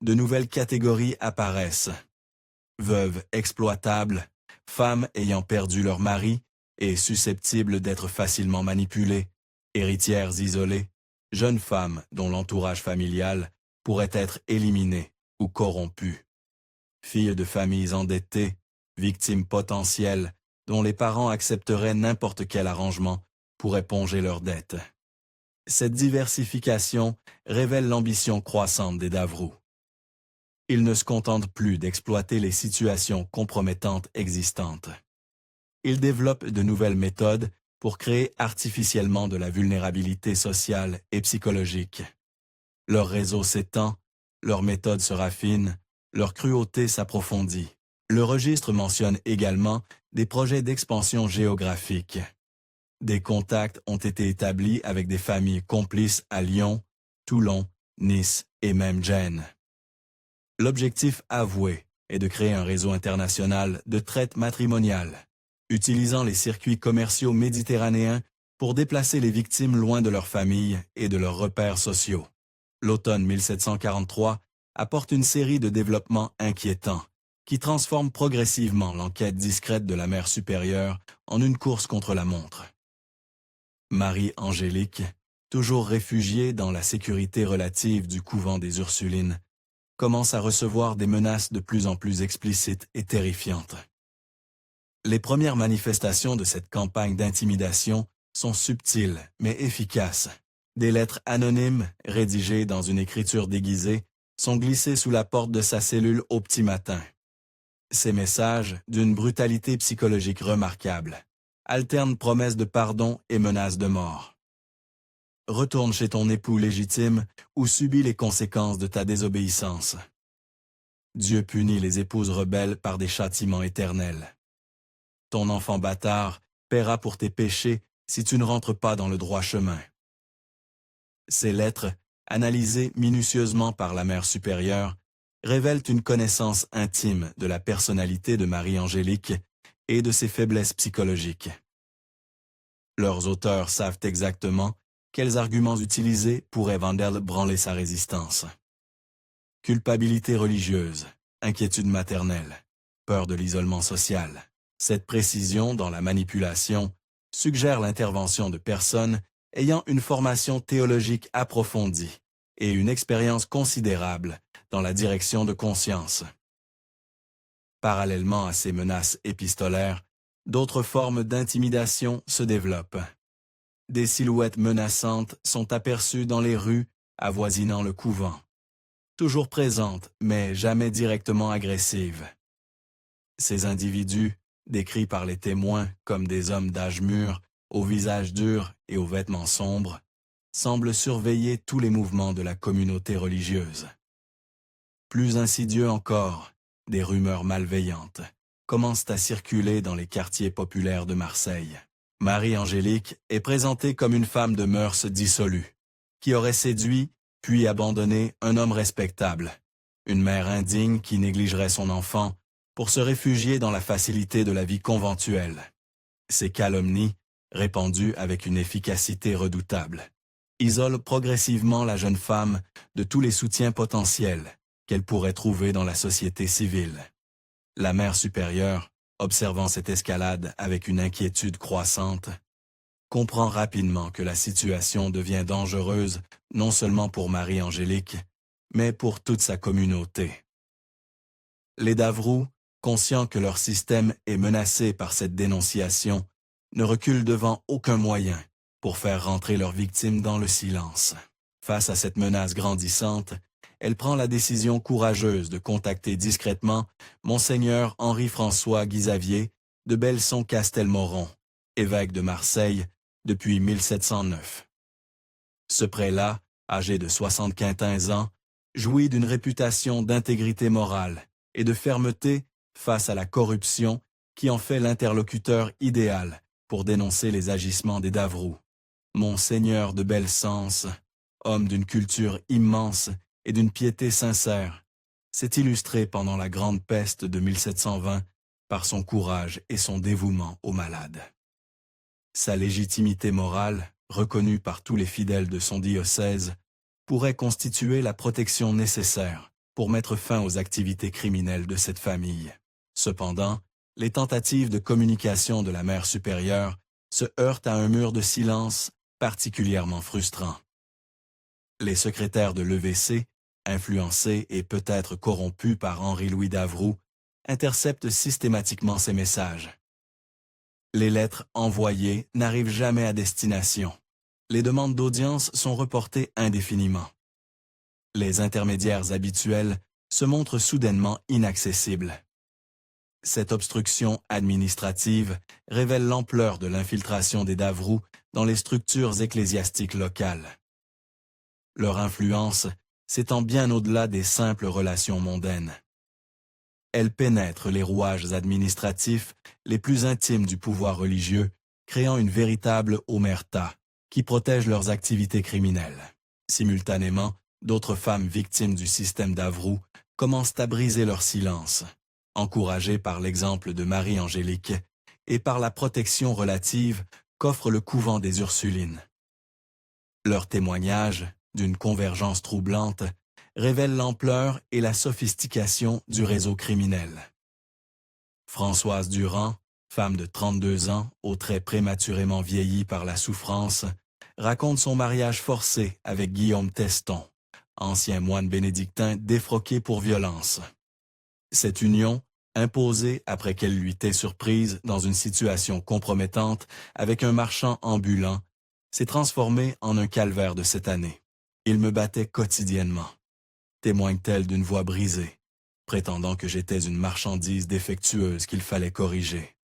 De nouvelles catégories apparaissent. Veuves exploitables, femmes ayant perdu leur mari et susceptibles d'être facilement manipulées, héritières isolées, jeunes femmes dont l'entourage familial pourrait être éliminé ou corrompu, filles de familles endettées, victimes potentielles dont les parents accepteraient n'importe quel arrangement pour éponger leurs dettes. Cette diversification révèle l'ambition croissante des Davroux. Ils ne se contentent plus d'exploiter les situations compromettantes existantes. Ils développent de nouvelles méthodes pour créer artificiellement de la vulnérabilité sociale et psychologique. Leur réseau s'étend, leurs méthodes se raffinent, leur cruauté s'approfondit. Le registre mentionne également des projets d'expansion géographique. Des contacts ont été établis avec des familles complices à Lyon, Toulon, Nice et même Gênes. L'objectif avoué est de créer un réseau international de traite matrimoniale, utilisant les circuits commerciaux méditerranéens pour déplacer les victimes loin de leur famille et de leurs repères sociaux. L'automne 1743 apporte une série de développements inquiétants qui transforment progressivement l'enquête discrète de la mère supérieure en une course contre la montre. Marie-Angélique, toujours réfugiée dans la sécurité relative du couvent des Ursulines, commence à recevoir des menaces de plus en plus explicites et terrifiantes. Les premières manifestations de cette campagne d'intimidation sont subtiles mais efficaces. Des lettres anonymes, rédigées dans une écriture déguisée, sont glissées sous la porte de sa cellule au petit matin. Ces messages, d'une brutalité psychologique remarquable, alternent promesses de pardon et menaces de mort. Retourne chez ton époux légitime ou subis les conséquences de ta désobéissance. Dieu punit les épouses rebelles par des châtiments éternels. Ton enfant bâtard paiera pour tes péchés si tu ne rentres pas dans le droit chemin. Ces lettres, analysées minutieusement par la mère supérieure, révèlent une connaissance intime de la personnalité de Marie-Angélique et de ses faiblesses psychologiques. Leurs auteurs savent exactement quels arguments utiliser pour ébranler sa résistance. Culpabilité religieuse, inquiétude maternelle, peur de l'isolement social. Cette précision dans la manipulation suggère l'intervention de personnes ayant une formation théologique approfondie et une expérience considérable dans la direction de conscience. Parallèlement à ces menaces épistolaires, d'autres formes d'intimidation se développent. Des silhouettes menaçantes sont aperçues dans les rues avoisinant le couvent, toujours présentes mais jamais directement agressives. Ces individus, décrits par les témoins comme des hommes d'âge mûr, au visage dur et aux vêtements sombres, semblent surveiller tous les mouvements de la communauté religieuse. Plus insidieux encore, des rumeurs malveillantes commencent à circuler dans les quartiers populaires de Marseille. Marie-Angélique est présentée comme une femme de mœurs dissolues, qui aurait séduit puis abandonné un homme respectable, une mère indigne qui négligerait son enfant pour se réfugier dans la facilité de la vie conventuelle. Ces calomnies, répandues avec une efficacité redoutable, isolent progressivement la jeune femme de tous les soutiens potentiels qu'elle pourrait trouver dans la société civile. La mère supérieure, observant cette escalade avec une inquiétude croissante, comprend rapidement que la situation devient dangereuse non seulement pour Marie-Angélique, mais pour toute sa communauté. Les Davroux, conscients que leur système est menacé par cette dénonciation, ne reculent devant aucun moyen pour faire rentrer leurs victimes dans le silence. Face à cette menace grandissante, elle prend la décision courageuse de contacter discrètement Monseigneur Henri-François Guisavier de Belson-Castelmoron, évêque de Marseille depuis 1709. Ce prélat, âgé de 75 ans, jouit d'une réputation d'intégrité morale et de fermeté face à la corruption qui en fait l'interlocuteur idéal pour dénoncer les agissements des Davroux. Monseigneur de Belcense, homme d'une culture immense et d'une piété sincère, s'est illustré pendant la grande peste de 1720 par son courage et son dévouement aux malades. Sa légitimité morale, reconnue par tous les fidèles de son diocèse, pourrait constituer la protection nécessaire pour mettre fin aux activités criminelles de cette famille. Cependant, les tentatives de communication de la mère supérieure se heurtent à un mur de silence particulièrement frustrant. Les secrétaires de l'EVC, influencés et peut-être corrompus par Henri-Louis Davroux, interceptent systématiquement ces messages. Les lettres envoyées n'arrivent jamais à destination. Les demandes d'audience sont reportées indéfiniment. Les intermédiaires habituels se montrent soudainement inaccessibles. Cette obstruction administrative révèle l'ampleur de l'infiltration des Davroux dans les structures ecclésiastiques locales. Leur influence s'étend bien au-delà des simples relations mondaines. Elle pénètre les rouages administratifs les plus intimes du pouvoir religieux, créant une véritable omerta qui protège leurs activités criminelles. Simultanément, d'autres femmes victimes du système Davroux commencent à briser leur silence, encouragées par l'exemple de Marie-Angélique et par la protection relative qu'offre le couvent des Ursulines. Leur témoignage, d'une convergence troublante, révèle l'ampleur et la sophistication du réseau criminel. Françoise Durand, femme de 32 ans, aux traits prématurément vieillis par la souffrance, raconte son mariage forcé avec Guillaume Teston, ancien moine bénédictin défroqué pour violence. Cette union, imposée après qu'elle lui était surprise dans une situation compromettante avec un marchand ambulant, s'est transformée en un calvaire de cette année. Il me battait quotidiennement, témoigne-t-elle d'une voix brisée, prétendant que j'étais une marchandise défectueuse qu'il fallait corriger.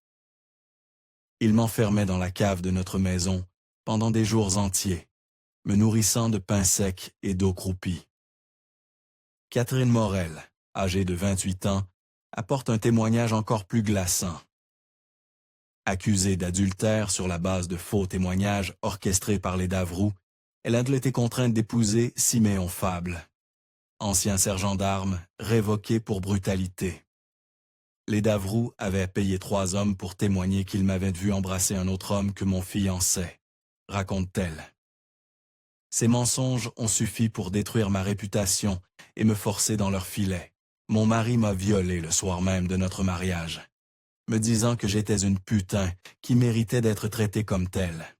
Il m'enfermait dans la cave de notre maison pendant des jours entiers, me nourrissant de pain sec et d'eau croupie. Catherine Morel, âgée de 28 ans, apporte un témoignage encore plus glaçant. Accusée d'adultère sur la base de faux témoignages orchestrés par les Davroux, elle a été contrainte d'épouser Siméon Fable, ancien sergent d'armes, révoqué pour brutalité. Les Davroux avaient payé 3 hommes pour témoigner qu'ils m'avaient vu embrasser un autre homme que mon fiancé, raconte-t-elle. Ces mensonges ont suffi pour détruire ma réputation et me forcer dans leur filet. Mon mari m'a violée le soir même de notre mariage, me disant que j'étais une putain qui méritait d'être traitée comme telle.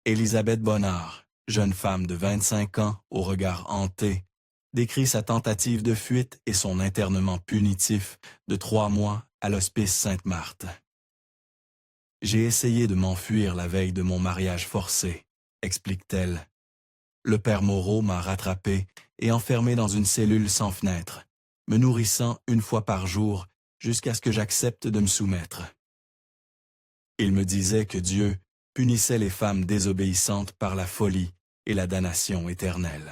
Élisabeth Bonnard, jeune femme de 25 ans au regard hanté, décrit sa tentative de fuite et son internement punitif de 3 mois à l'hospice Sainte-Marthe. J'ai essayé de m'enfuir la veille de mon mariage forcé, explique-t-elle. Le père Moreau m'a rattrapé et enfermé dans une cellule sans fenêtre, me nourrissant 1 fois par jour jusqu'à ce que j'accepte de me soumettre. Il me disait que Dieu punissait les femmes désobéissantes par la folie et la damnation éternelle.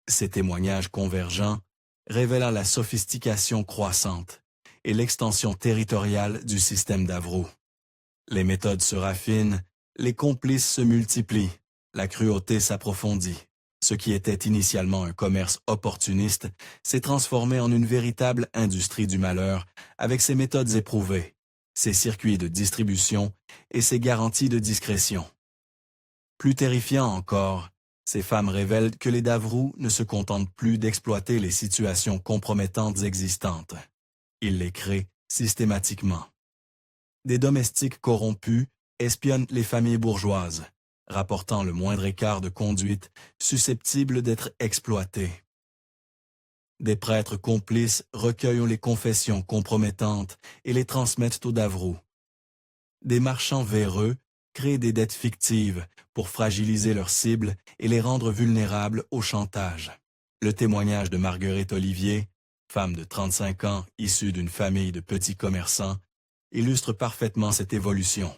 Ces témoignages convergents révélant la sophistication croissante et l'extension territoriale du système Davroux. Les méthodes se raffinent, les complices se multiplient, la cruauté s'approfondit. Ce qui était initialement un commerce opportuniste s'est transformé en une véritable industrie du malheur avec ses méthodes éprouvées, ses circuits de distribution et ses garanties de discrétion. Plus terrifiant encore, ces femmes révèlent que les Davroux ne se contentent plus d'exploiter les situations compromettantes existantes. Ils les créent systématiquement. Des domestiques corrompus espionnent les familles bourgeoises, rapportant le moindre écart de conduite susceptible d'être exploité. Des prêtres complices recueillent les confessions compromettantes et les transmettent aux Davroux. Des marchands véreux créent des dettes fictives pour fragiliser leurs cibles et les rendre vulnérables au chantage. Le témoignage de Marguerite Olivier, femme de 35 ans issue d'une famille de petits commerçants, illustre parfaitement cette évolution.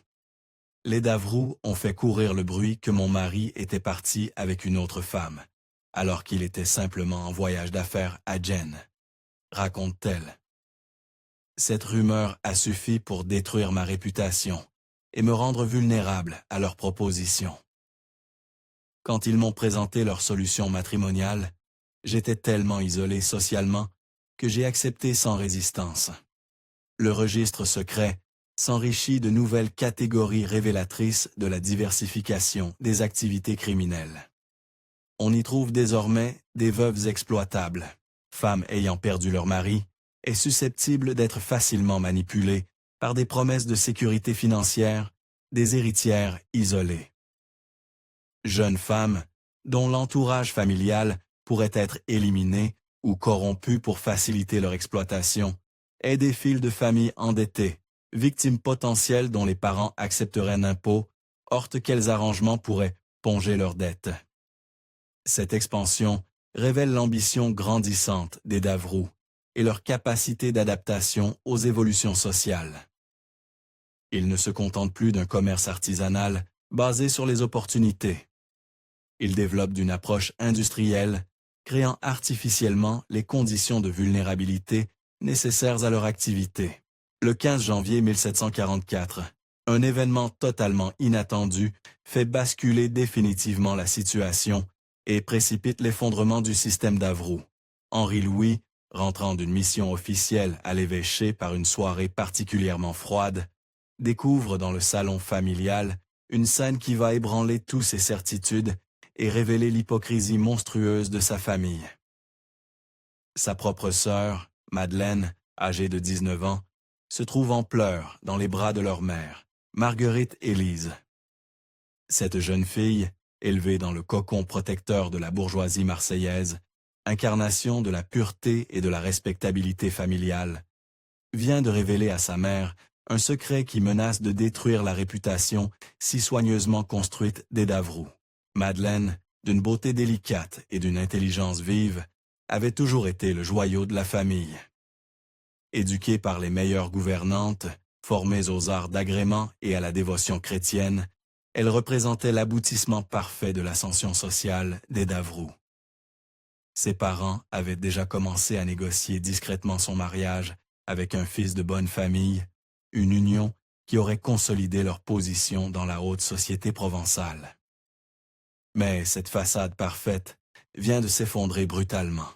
Les Davroux ont fait courir le bruit que mon mari était parti avec une autre femme, alors qu'il était simplement en voyage d'affaires à Gênes, raconte-t-elle. Cette rumeur a suffi pour détruire ma réputation et me rendre vulnérable à leurs propositions. Quand ils m'ont présenté leur solution matrimoniale, j'étais tellement isolé socialement que j'ai accepté sans résistance. Le registre secret s'enrichit de nouvelles catégories révélatrices de la diversification des activités criminelles. On y trouve désormais des veuves exploitables, femmes ayant perdu leur mari, et susceptibles d'être facilement manipulées par des promesses de sécurité financière, des héritières isolées. Jeunes femmes dont l'entourage familial pourrait être éliminé ou corrompu pour faciliter leur exploitation, et des fils de famille endettés, victimes potentielles dont les parents accepteraient un impôt, horte quels arrangements pourraient ponger leurs dettes. Cette expansion révèle l'ambition grandissante des Davroux et leur capacité d'adaptation aux évolutions sociales. Ils ne se contentent plus d'un commerce artisanal basé sur les opportunités. Ils développent d'une approche industrielle, créant artificiellement les conditions de vulnérabilité nécessaires à leur activité. Le 15 janvier 1744, un événement totalement inattendu fait basculer définitivement la situation et précipite l'effondrement du système Davroux. Henri Louis, rentrant d'une mission officielle à l'évêché par une soirée particulièrement froide, découvre dans le salon familial une scène qui va ébranler toutes ses certitudes et révéler l'hypocrisie monstrueuse de sa famille. Sa propre sœur, Madeleine, âgée de 19 ans, se trouve en pleurs dans les bras de leur mère, Marguerite Élise. Cette jeune fille, élevée dans le cocon protecteur de la bourgeoisie marseillaise, incarnation de la pureté et de la respectabilité familiale, vient de révéler à sa mère un secret qui menace de détruire la réputation si soigneusement construite des Davroux. Madeleine, d'une beauté délicate et d'une intelligence vive, avait toujours été le joyau de la famille. Éduquée par les meilleures gouvernantes, formée aux arts d'agrément et à la dévotion chrétienne, elle représentait l'aboutissement parfait de l'ascension sociale des Davroux. Ses parents avaient déjà commencé à négocier discrètement son mariage avec un fils de bonne famille, une union qui aurait consolidé leur position dans la haute société provençale. Mais cette façade parfaite vient de s'effondrer brutalement.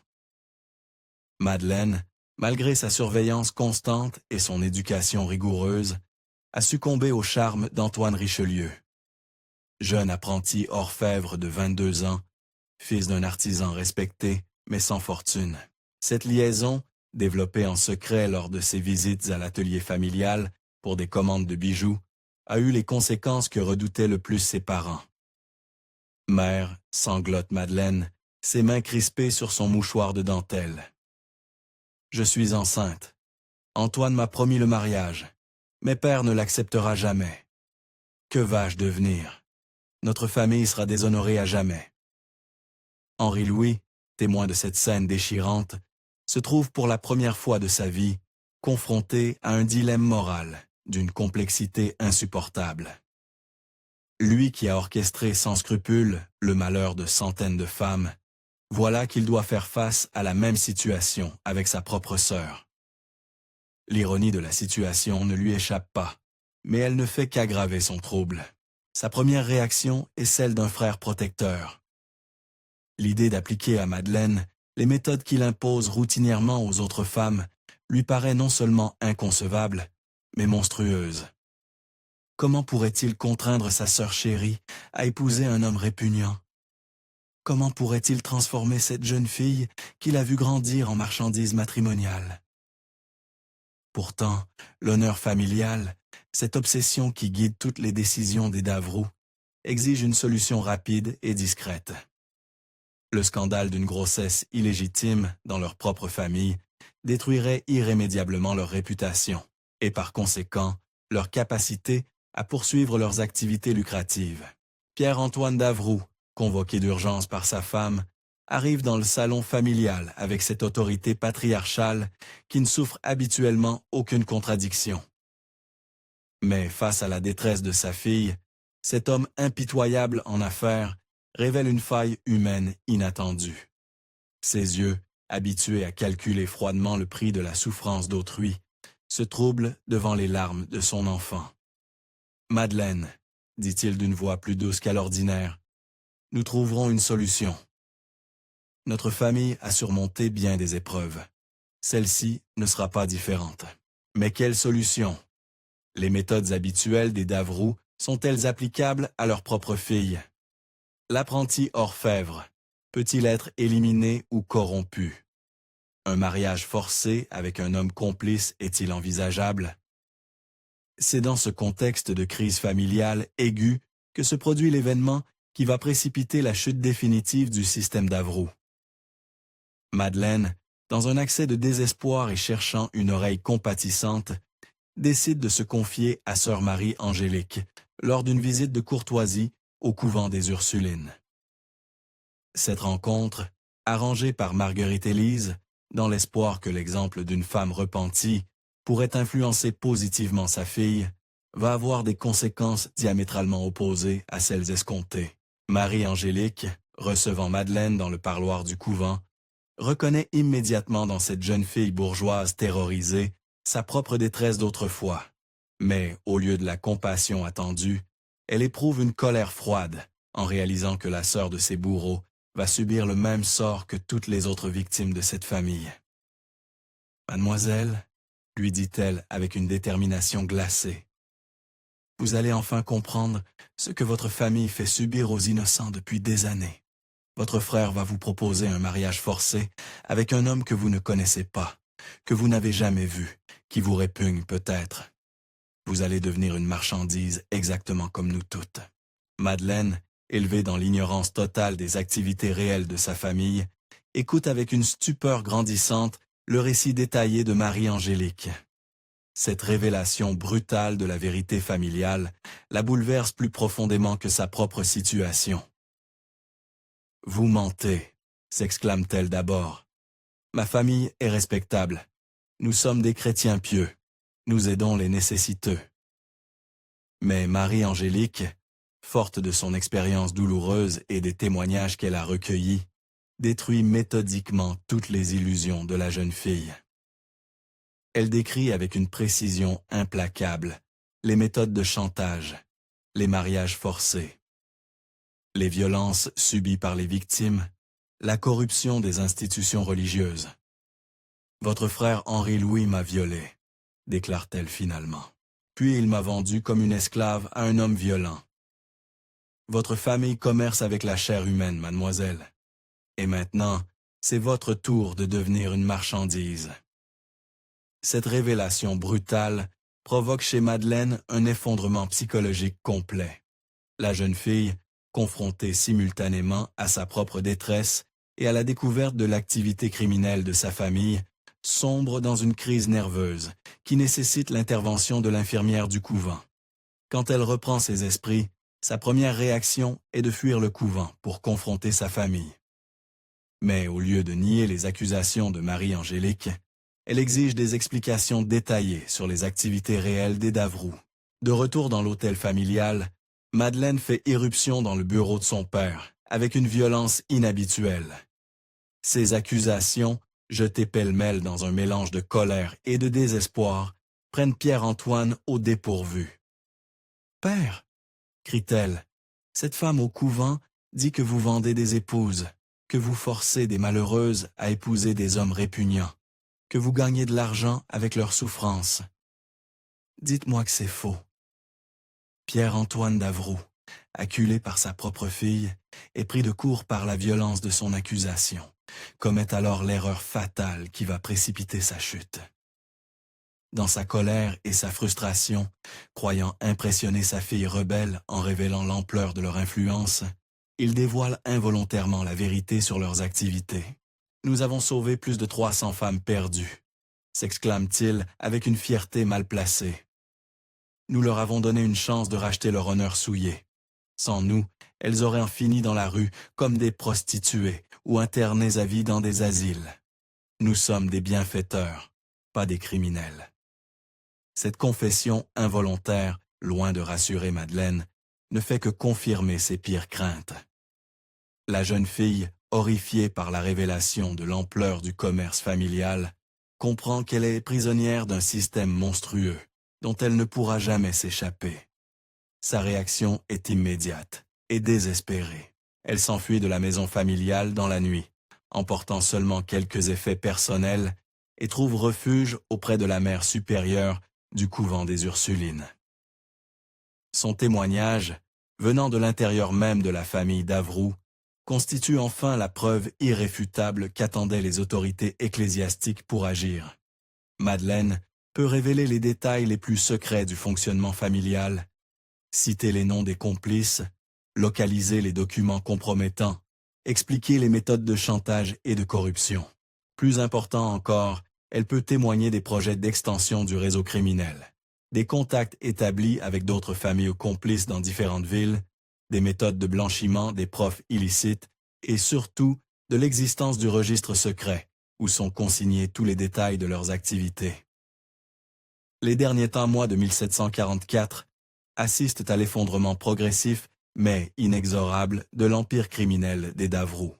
Madeleine, malgré sa surveillance constante et son éducation rigoureuse, a succombé au charme d'Antoine Richelieu. Jeune apprenti orfèvre de 22 ans, fils d'un artisan respecté, mais sans fortune. Cette liaison, développée en secret lors de ses visites à l'atelier familial pour des commandes de bijoux, a eu les conséquences que redoutaient le plus ses parents. Mère, sanglote Madeleine, ses mains crispées sur son mouchoir de dentelle. Je suis enceinte. Antoine m'a promis le mariage, mais père ne l'acceptera jamais. Que vas-je devenir? Notre famille sera déshonorée à jamais. Henri-Louis, témoin de cette scène déchirante, se trouve pour la première fois de sa vie confronté à un dilemme moral d'une complexité insupportable. Lui qui a orchestré sans scrupule le malheur de centaines de femmes, voilà qu'il doit faire face à la même situation avec sa propre sœur. L'ironie de la situation ne lui échappe pas, mais elle ne fait qu'aggraver son trouble. Sa première réaction est celle d'un frère protecteur. L'idée d'appliquer à Madeleine les méthodes qu'il impose routinièrement aux autres femmes lui paraît non seulement inconcevable, mais monstrueuse. Comment pourrait-il contraindre sa sœur chérie à épouser un homme répugnant? Comment pourrait-il transformer cette jeune fille qu'il a vue grandir en marchandise matrimoniale? Pourtant, l'honneur familial, cette obsession qui guide toutes les décisions des Davroux, exige une solution rapide et discrète. Le scandale d'une grossesse illégitime dans leur propre famille détruirait irrémédiablement leur réputation et par conséquent leur capacité à poursuivre leurs activités lucratives. Pierre-Antoine Davroux, convoqué d'urgence par sa femme, arrive dans le salon familial avec cette autorité patriarcale qui ne souffre habituellement aucune contradiction. Mais face à la détresse de sa fille, cet homme impitoyable en affaires révèle une faille humaine inattendue. Ses yeux, habitués à calculer froidement le prix de la souffrance d'autrui, se troublent devant les larmes de son enfant. « Madeleine, dit-il d'une voix plus douce qu'à l'ordinaire, nous trouverons une solution. Notre famille a surmonté bien des épreuves. Celle-ci ne sera pas différente. Mais quelle solution? Les méthodes habituelles des Davroux sont-elles applicables à leur propre fille? L'apprenti orfèvre peut-il être éliminé ou corrompu? Un mariage forcé avec un homme complice est-il envisageable? C'est dans ce contexte de crise familiale aiguë que se produit l'événement qui va précipiter la chute définitive du système Davroux. Madeleine, dans un accès de désespoir et cherchant une oreille compatissante, décide de se confier à sœur Marie Angélique lors d'une visite de courtoisie au couvent des Ursulines. Cette rencontre, arrangée par Marguerite Élise, dans l'espoir que l'exemple d'une femme repentie pourrait influencer positivement sa fille, va avoir des conséquences diamétralement opposées à celles escomptées. Marie-Angélique, recevant Madeleine dans le parloir du couvent, reconnaît immédiatement dans cette jeune fille bourgeoise terrorisée sa propre détresse d'autrefois. Mais, au lieu de la compassion attendue, elle éprouve une colère froide en réalisant que la sœur de ses bourreaux va subir le même sort que toutes les autres victimes de cette famille. « Mademoiselle, lui dit-elle avec une détermination glacée, Vous allez enfin comprendre ce que votre famille fait subir aux innocents depuis des années. Votre frère va vous proposer un mariage forcé avec un homme que vous ne connaissez pas, que vous n'avez jamais vu, qui vous répugne peut-être. Vous allez devenir une marchandise exactement comme nous toutes. Madeleine, élevée dans l'ignorance totale des activités réelles de sa famille, écoute avec une stupeur grandissante le récit détaillé de Marie-Angélique. Cette révélation brutale de la vérité familiale la bouleverse plus profondément que sa propre situation. « Vous mentez », s'exclame-t-elle d'abord. « Ma famille est respectable. Nous sommes des chrétiens pieux. Nous aidons les nécessiteux. » Mais Marie-Angélique, forte de son expérience douloureuse et des témoignages qu'elle a recueillis, détruit méthodiquement toutes les illusions de la jeune fille. Elle décrit avec une précision implacable les méthodes de chantage, les mariages forcés, les violences subies par les victimes, la corruption des institutions religieuses. « Votre frère Henri-Louis m'a violée », déclare-t-elle finalement. « Puis il m'a vendue comme une esclave à un homme violent. Votre famille commerce avec la chair humaine, mademoiselle. Et maintenant, c'est votre tour de devenir une marchandise. » Cette révélation brutale provoque chez Madeleine un effondrement psychologique complet. La jeune fille, confrontée simultanément à sa propre détresse et à la découverte de l'activité criminelle de sa famille, sombre dans une crise nerveuse qui nécessite l'intervention de l'infirmière du couvent. Quand elle reprend ses esprits, sa première réaction est de fuir le couvent pour confronter sa famille. Mais au lieu de nier les accusations de Marie-Angélique, elle exige des explications détaillées sur les activités réelles des Davroux. De retour dans l'hôtel familial, Madeleine fait irruption dans le bureau de son père, avec une violence inhabituelle. Ces accusations, jetées pêle-mêle dans un mélange de colère et de désespoir, prennent Pierre-Antoine au dépourvu. « Père !» crie-t-elle, « cette femme au couvent dit que vous vendez des épouses, que vous forcez des malheureuses à épouser des hommes répugnants, que vous gagnez de l'argent avec leurs souffrances. Dites-moi que c'est faux. » Pierre-Antoine Davroux, acculé par sa propre fille, est pris de court par la violence de son accusation, commet alors l'erreur fatale qui va précipiter sa chute. Dans sa colère et sa frustration, croyant impressionner sa fille rebelle en révélant l'ampleur de leur influence, il dévoile involontairement la vérité sur leurs activités. « Nous avons sauvé plus de 300 femmes perdues », s'exclame-t-il avec une fierté mal placée. « Nous leur avons donné une chance de racheter leur honneur souillé. Sans nous, elles auraient en fini dans la rue comme des prostituées ou internées à vie dans des asiles. Nous sommes des bienfaiteurs, pas des criminels. » Cette confession involontaire, loin de rassurer Madeleine, ne fait que confirmer ses pires craintes. La jeune fille, horrifiée par la révélation de l'ampleur du commerce familial, comprend qu'elle est prisonnière d'un système monstrueux dont elle ne pourra jamais s'échapper. Sa réaction est immédiate et désespérée. Elle s'enfuit de la maison familiale dans la nuit, emportant seulement quelques effets personnels, et trouve refuge auprès de la mère supérieure du couvent des Ursulines. Son témoignage, venant de l'intérieur même de la famille Davroux, constitue enfin la preuve irréfutable qu'attendaient les autorités ecclésiastiques pour agir. Madeleine peut révéler les détails les plus secrets du fonctionnement familial, citer les noms des complices, localiser les documents compromettants, expliquer les méthodes de chantage et de corruption. Plus important encore, elle peut témoigner des projets d'extension du réseau criminel, des contacts établis avec d'autres familles complices dans différentes villes, des méthodes de blanchiment des profits illicites et surtout de l'existence du registre secret où sont consignés tous les détails de leurs activités. Les derniers mois de 1744 assistent à l'effondrement progressif mais inexorable de l'empire criminel des Davroux.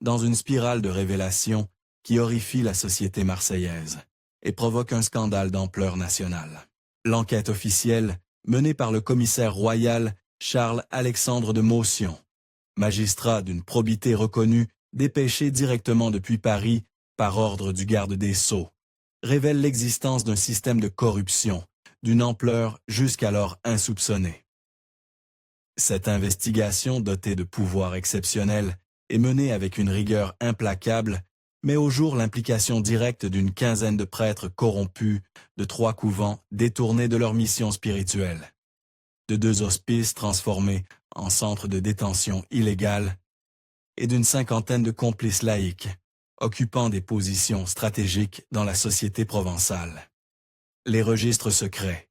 Dans une spirale de révélations qui horrifie la société marseillaise et provoque un scandale d'ampleur nationale. L'enquête officielle, menée par le commissaire royal Charles-Alexandre de Motion, magistrat d'une probité reconnue, dépêché directement depuis Paris par ordre du garde des Sceaux, révèle l'existence d'un système de corruption, d'une ampleur jusqu'alors insoupçonnée. Cette investigation, dotée de pouvoirs exceptionnels et menée avec une rigueur implacable, met au jour l'implication directe d'une quinzaine de prêtres corrompus, de 3 couvents détournés de leur mission spirituelle, de 2 hospices transformés en centres de détention illégale et d'une 50aine de complices laïcs, occupant des positions stratégiques dans la société provençale. Les registres secrets,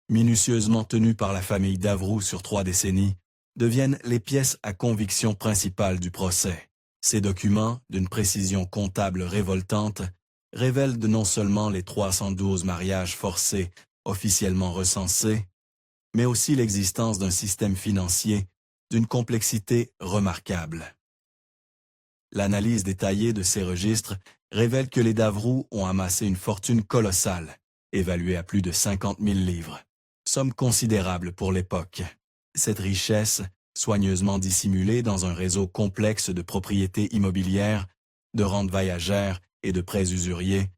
minutieusement tenus par la famille Davroux sur 3 décennies, deviennent les pièces à conviction principales du procès. Ces documents, d'une précision comptable révoltante, révèlent non seulement les 312 mariages forcés officiellement recensés, mais aussi l'existence d'un système financier d'une complexité remarquable. L'analyse détaillée de ces registres révèle que les Davroux ont amassé une fortune colossale, évaluée à plus de 50 000 livres, somme considérable pour l'époque. Cette richesse, soigneusement dissimulée dans un réseau complexe de propriétés immobilières, de rentes viagères et de prêts usuriers,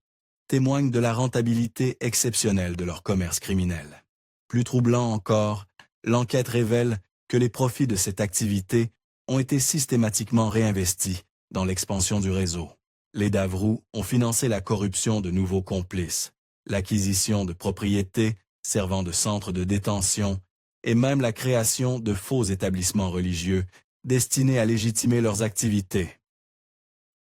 témoigne de la rentabilité exceptionnelle de leur commerce criminel. Plus troublant encore, l'enquête révèle que les profits de cette activité ont été systématiquement réinvestis dans l'expansion du réseau. Les Davroux ont financé la corruption de nouveaux complices, l'acquisition de propriétés servant de centres de détention et même la création de faux établissements religieux destinés à légitimer leurs activités.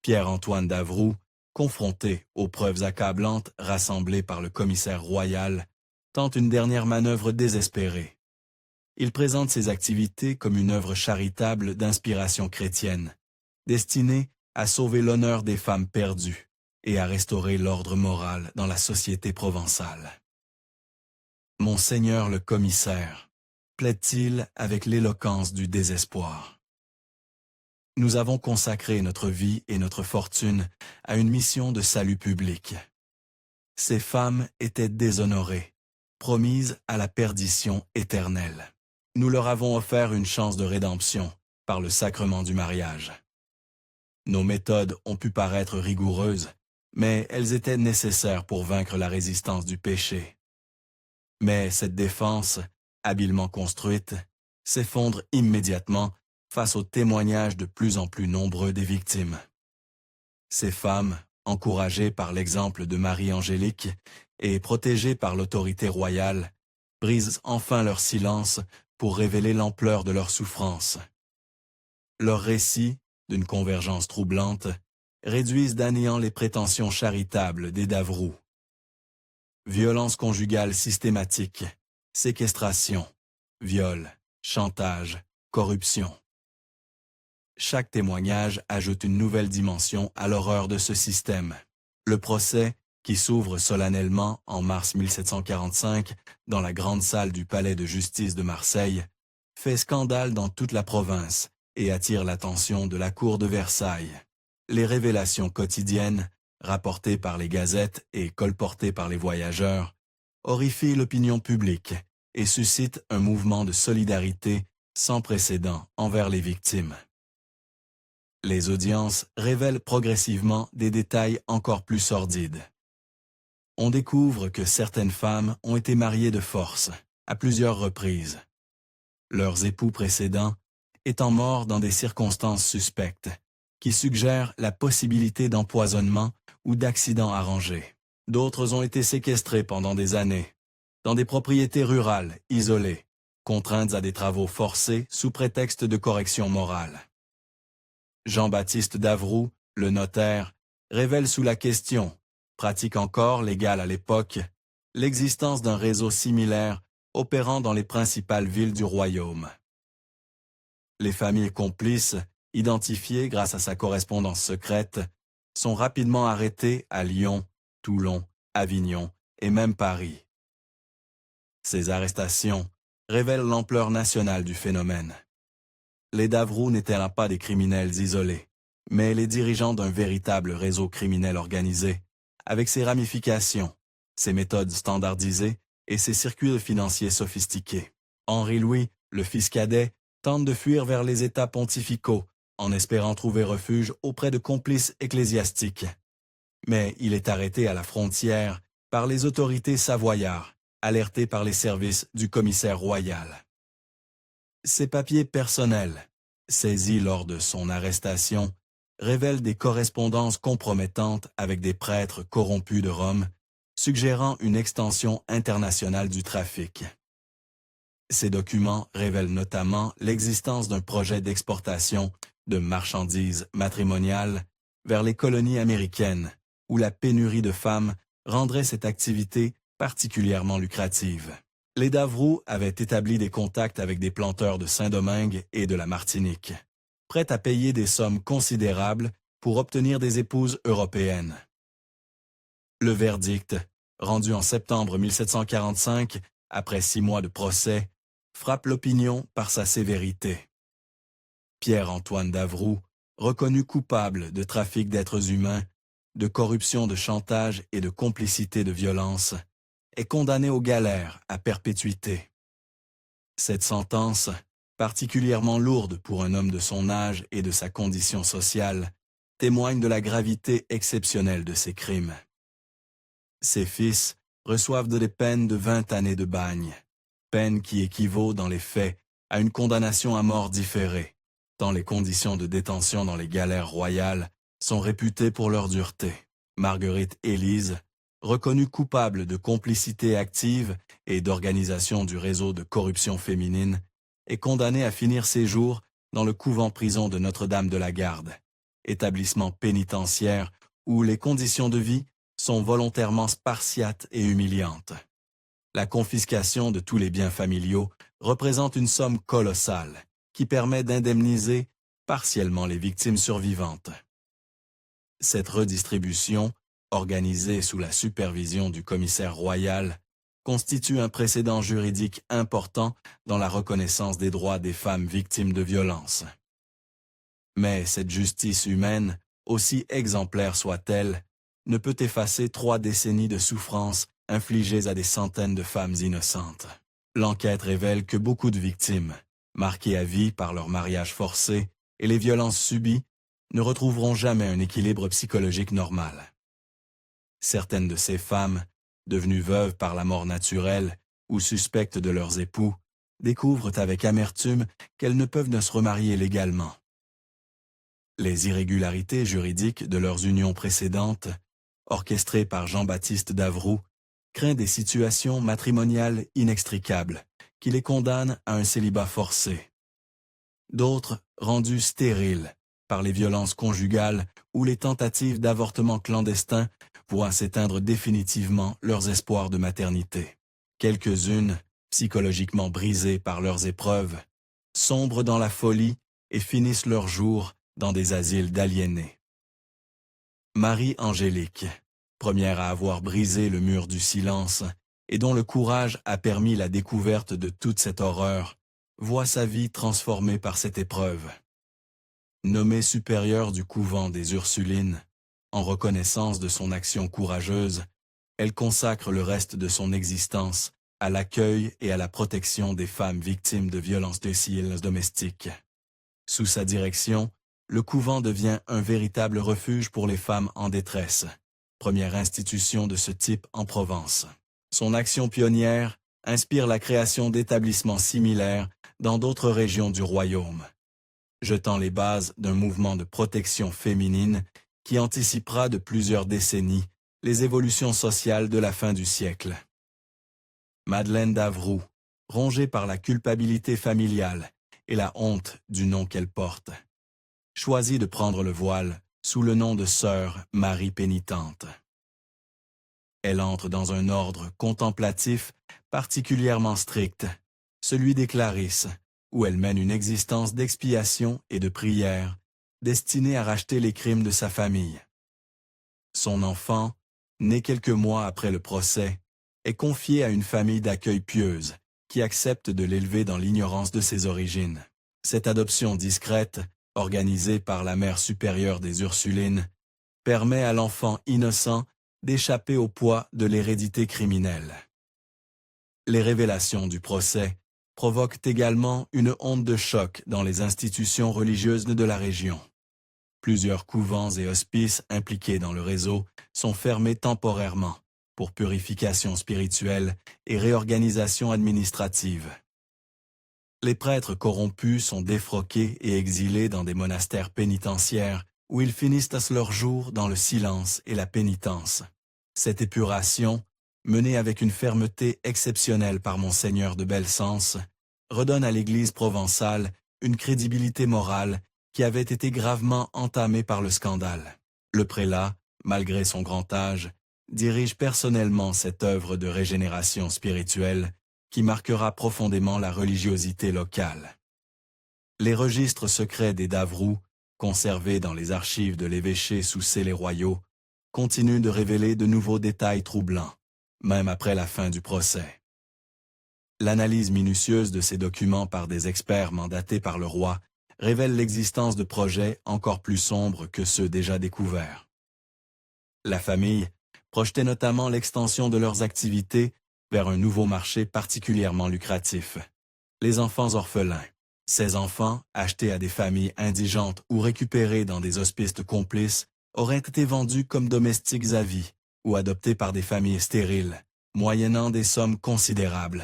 Pierre-Antoine Davroux, confronté aux preuves accablantes rassemblées par le commissaire royal, tente une dernière manœuvre désespérée. Il présente ses activités comme une œuvre charitable d'inspiration chrétienne, destinée à sauver l'honneur des femmes perdues et à restaurer l'ordre moral dans la société provençale. Monseigneur le commissaire, plaide-t-il avec l'éloquence du désespoir. Nous avons consacré notre vie et notre fortune à une mission de salut public. Ces femmes étaient déshonorées, promises à la perdition éternelle. Nous leur avons offert une chance de rédemption par le sacrement du mariage. Nos méthodes ont pu paraître rigoureuses, mais elles étaient nécessaires pour vaincre la résistance du péché. Mais cette défense, habilement construite, s'effondre immédiatement face aux témoignages de plus en plus nombreux des victimes. Ces femmes, encouragées par l'exemple de Marie-Angélique et protégées par l'autorité royale, brisent enfin leur silence pour révéler l'ampleur de leur souffrance. Leurs récits, d'une convergence troublante, réduisent d'à néant les prétentions charitables des Davroux. Violence conjugale systématique, séquestration, viol, chantage, corruption. Chaque témoignage ajoute une nouvelle dimension à l'horreur de ce système. Le procès, qui s'ouvre solennellement en mars 1745 dans la grande salle du palais de justice de Marseille, fait scandale dans toute la province et attire l'attention de la cour de Versailles. Les révélations quotidiennes, rapportées par les gazettes et colportées par les voyageurs, horrifient l'opinion publique et suscitent un mouvement de solidarité sans précédent envers les victimes. Les audiences révèlent progressivement des détails encore plus sordides. On découvre que certaines femmes ont été mariées de force, à plusieurs reprises. Leurs époux précédents étant morts dans des circonstances suspectes, qui suggèrent la possibilité d'empoisonnement ou d'accidents arrangés. D'autres ont été séquestrés pendant des années, dans des propriétés rurales isolées, contraintes à des travaux forcés sous prétexte de correction morale. Jean-Baptiste Davroux, le notaire, révèle sous la question, pratique encore légale à l'époque, l'existence d'un réseau similaire opérant dans les principales villes du royaume. Les familles complices, identifiées grâce à sa correspondance secrète, sont rapidement arrêtées à Lyon, Toulon, Avignon et même Paris. Ces arrestations révèlent l'ampleur nationale du phénomène. Les Davroux n'étaient là pas des criminels isolés, mais les dirigeants d'un véritable réseau criminel organisé, avec ses ramifications, ses méthodes standardisées et ses circuits financiers sophistiqués. Henri-Louis, le fils cadet, tente de fuir vers les États pontificaux en espérant trouver refuge auprès de complices ecclésiastiques. Mais il est arrêté à la frontière par les autorités savoyards alerté par les services du commissaire royal. Ses papiers personnels, saisis lors de son arrestation, révèlent des correspondances compromettantes avec des prêtres corrompus de Rome, suggérant une extension internationale du trafic. Ces documents révèlent notamment l'existence d'un projet d'exportation de marchandises matrimoniales vers les colonies américaines, où la pénurie de femmes rendrait cette activité particulièrement lucrative. Les Davroux avaient établi des contacts avec des planteurs de Saint-Domingue et de la Martinique, prêts à payer des sommes considérables pour obtenir des épouses européennes. Le verdict, rendu en septembre 1745, après 6 mois de procès, frappe l'opinion par sa sévérité. Pierre-Antoine Davroux, reconnu coupable de trafic d'êtres humains, de corruption de chantage et de complicité de violence, est condamné aux galères à perpétuité. Cette sentence, particulièrement lourde pour un homme de son âge et de sa condition sociale, témoigne de la gravité exceptionnelle de ses crimes. Ses fils reçoivent des peines de 20 années de bagne, peine qui équivaut dans les faits à une condamnation à mort différée, tant les conditions de détention dans les galères royales sont réputées pour leur dureté. Marguerite Élise, reconnue coupable de complicité active et d'organisation du réseau de corruption féminine, est condamnée à finir ses jours dans le couvent-prison de Notre-Dame de la Garde, établissement pénitentiaire où les conditions de vie sont volontairement spartiates et humiliantes. La confiscation de tous les biens familiaux représente une somme colossale qui permet d'indemniser partiellement les victimes survivantes. Cette redistribution, organisée sous la supervision du commissaire royal, constitue un précédent juridique important dans la reconnaissance des droits des femmes victimes de violences. Mais cette justice humaine, aussi exemplaire soit-elle, ne peut effacer 3 décennies de souffrances infligées à des centaines de femmes innocentes. L'enquête révèle que beaucoup de victimes, marquées à vie par leur mariage forcé et les violences subies, ne retrouveront jamais un équilibre psychologique normal. Certaines de ces femmes, devenues veuves par la mort naturelle ou suspectes de leurs époux, découvrent avec amertume qu'elles ne peuvent ne se remarier légalement. Les irrégularités juridiques de leurs unions précédentes, orchestrées par Jean-Baptiste Davroux, créent des situations matrimoniales inextricables qui les condamnent à un célibat forcé. D'autres, rendus stériles par les violences conjugales ou les tentatives d'avortement clandestin, voient s'éteindre définitivement leurs espoirs de maternité. Quelques-unes, psychologiquement brisées par leurs épreuves, sombrent dans la folie et finissent leurs jours dans des asiles d'aliénés. Marie-Angélique, première à avoir brisé le mur du silence et dont le courage a permis la découverte de toute cette horreur, voit sa vie transformée par cette épreuve. Nommée supérieure du couvent des Ursulines, en reconnaissance de son action courageuse, elle consacre le reste de son existence à l'accueil et à la protection des femmes victimes de violences domestiques. Sous sa direction, le couvent devient un véritable refuge pour les femmes en détresse, première institution de ce type en Provence. Son action pionnière inspire la création d'établissements similaires dans d'autres régions du royaume, jetant les bases d'un mouvement de protection féminine qui anticipera de plusieurs décennies les évolutions sociales de la fin du siècle. Madeleine Davroux, rongée par la culpabilité familiale et la honte du nom qu'elle porte, choisit de prendre le voile sous le nom de sœur Marie pénitente. Elle entre dans un ordre contemplatif particulièrement strict, celui des Clarisses, où elle mène une existence d'expiation et de prière, destinée à racheter les crimes de sa famille. Son enfant, né quelques mois après le procès, est confié à une famille d'accueil pieuse qui accepte de l'élever dans l'ignorance de ses origines. Cette adoption discrète, organisée par la mère supérieure des Ursulines, permet à l'enfant innocent d'échapper au poids de l'hérédité criminelle. Les révélations du procès provoquent également une onde de choc dans les institutions religieuses de la région. Plusieurs couvents et hospices impliqués dans le réseau sont fermés temporairement, pour purification spirituelle et réorganisation administrative. Les prêtres corrompus sont défroqués et exilés dans des monastères pénitentiaires où ils finissent leur jour dans le silence et la pénitence. Cette épuration, menée avec une fermeté exceptionnelle par Monseigneur de Belcense, redonne à l'Église provençale une crédibilité morale qui avait été gravement entamée par le scandale. Le prélat, malgré son grand âge, dirige personnellement cette œuvre de régénération spirituelle qui marquera profondément la religiosité locale. Les registres secrets des Davroux, conservés dans les archives de l'évêché sous scellés royaux, continuent de révéler de nouveaux détails troublants, même après la fin du procès. L'analyse minutieuse de ces documents par des experts mandatés par le roi révèle l'existence de projets encore plus sombres que ceux déjà découverts. La famille projetait notamment l'extension de leurs activités vers un nouveau marché particulièrement lucratif, les enfants orphelins. Ces enfants, achetés à des familles indigentes ou récupérés dans des hospices complices, auraient été vendus comme domestiques à vie ou adoptés par des familles stériles, moyennant des sommes considérables.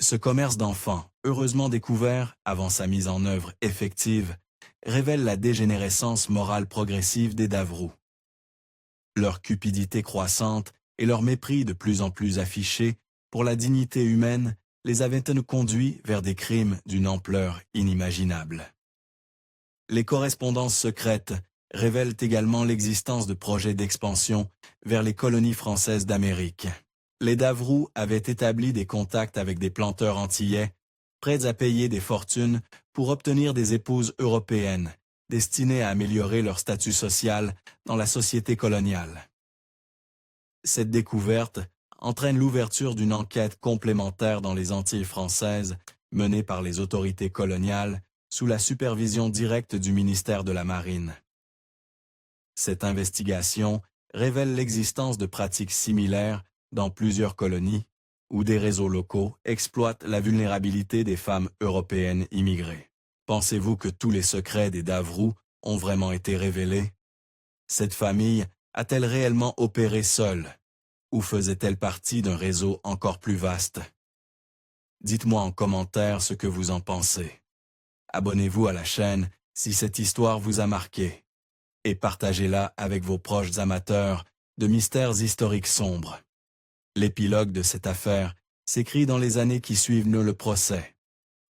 Ce commerce d'enfants, heureusement découvert avant sa mise en œuvre effective, révèle la dégénérescence morale progressive des Davroux. Leur cupidité croissante et leur mépris de plus en plus affiché pour la dignité humaine les avaient conduits vers des crimes d'une ampleur inimaginable. Les correspondances secrètes révèlent également l'existence de projets d'expansion vers les colonies françaises d'Amérique. Les Davroux avaient établi des contacts avec des planteurs antillais, prêts à payer des fortunes pour obtenir des épouses européennes, destinées à améliorer leur statut social dans la société coloniale. Cette découverte entraîne l'ouverture d'une enquête complémentaire dans les Antilles françaises, menée par les autorités coloniales, sous la supervision directe du ministère de la Marine. Cette investigation révèle l'existence de pratiques similaires dans plusieurs colonies, où des réseaux locaux exploitent la vulnérabilité des femmes européennes immigrées. Pensez-vous que tous les secrets des Davroux ont vraiment été révélés? Cette famille a-t-elle réellement opéré seule, ou faisait-elle partie d'un réseau encore plus vaste? Dites-moi en commentaire ce que vous en pensez. Abonnez-vous à la chaîne si cette histoire vous a marqué, et partagez-la avec vos proches amateurs de mystères historiques sombres. L'épilogue de cette affaire s'écrit dans les années qui suivent le procès,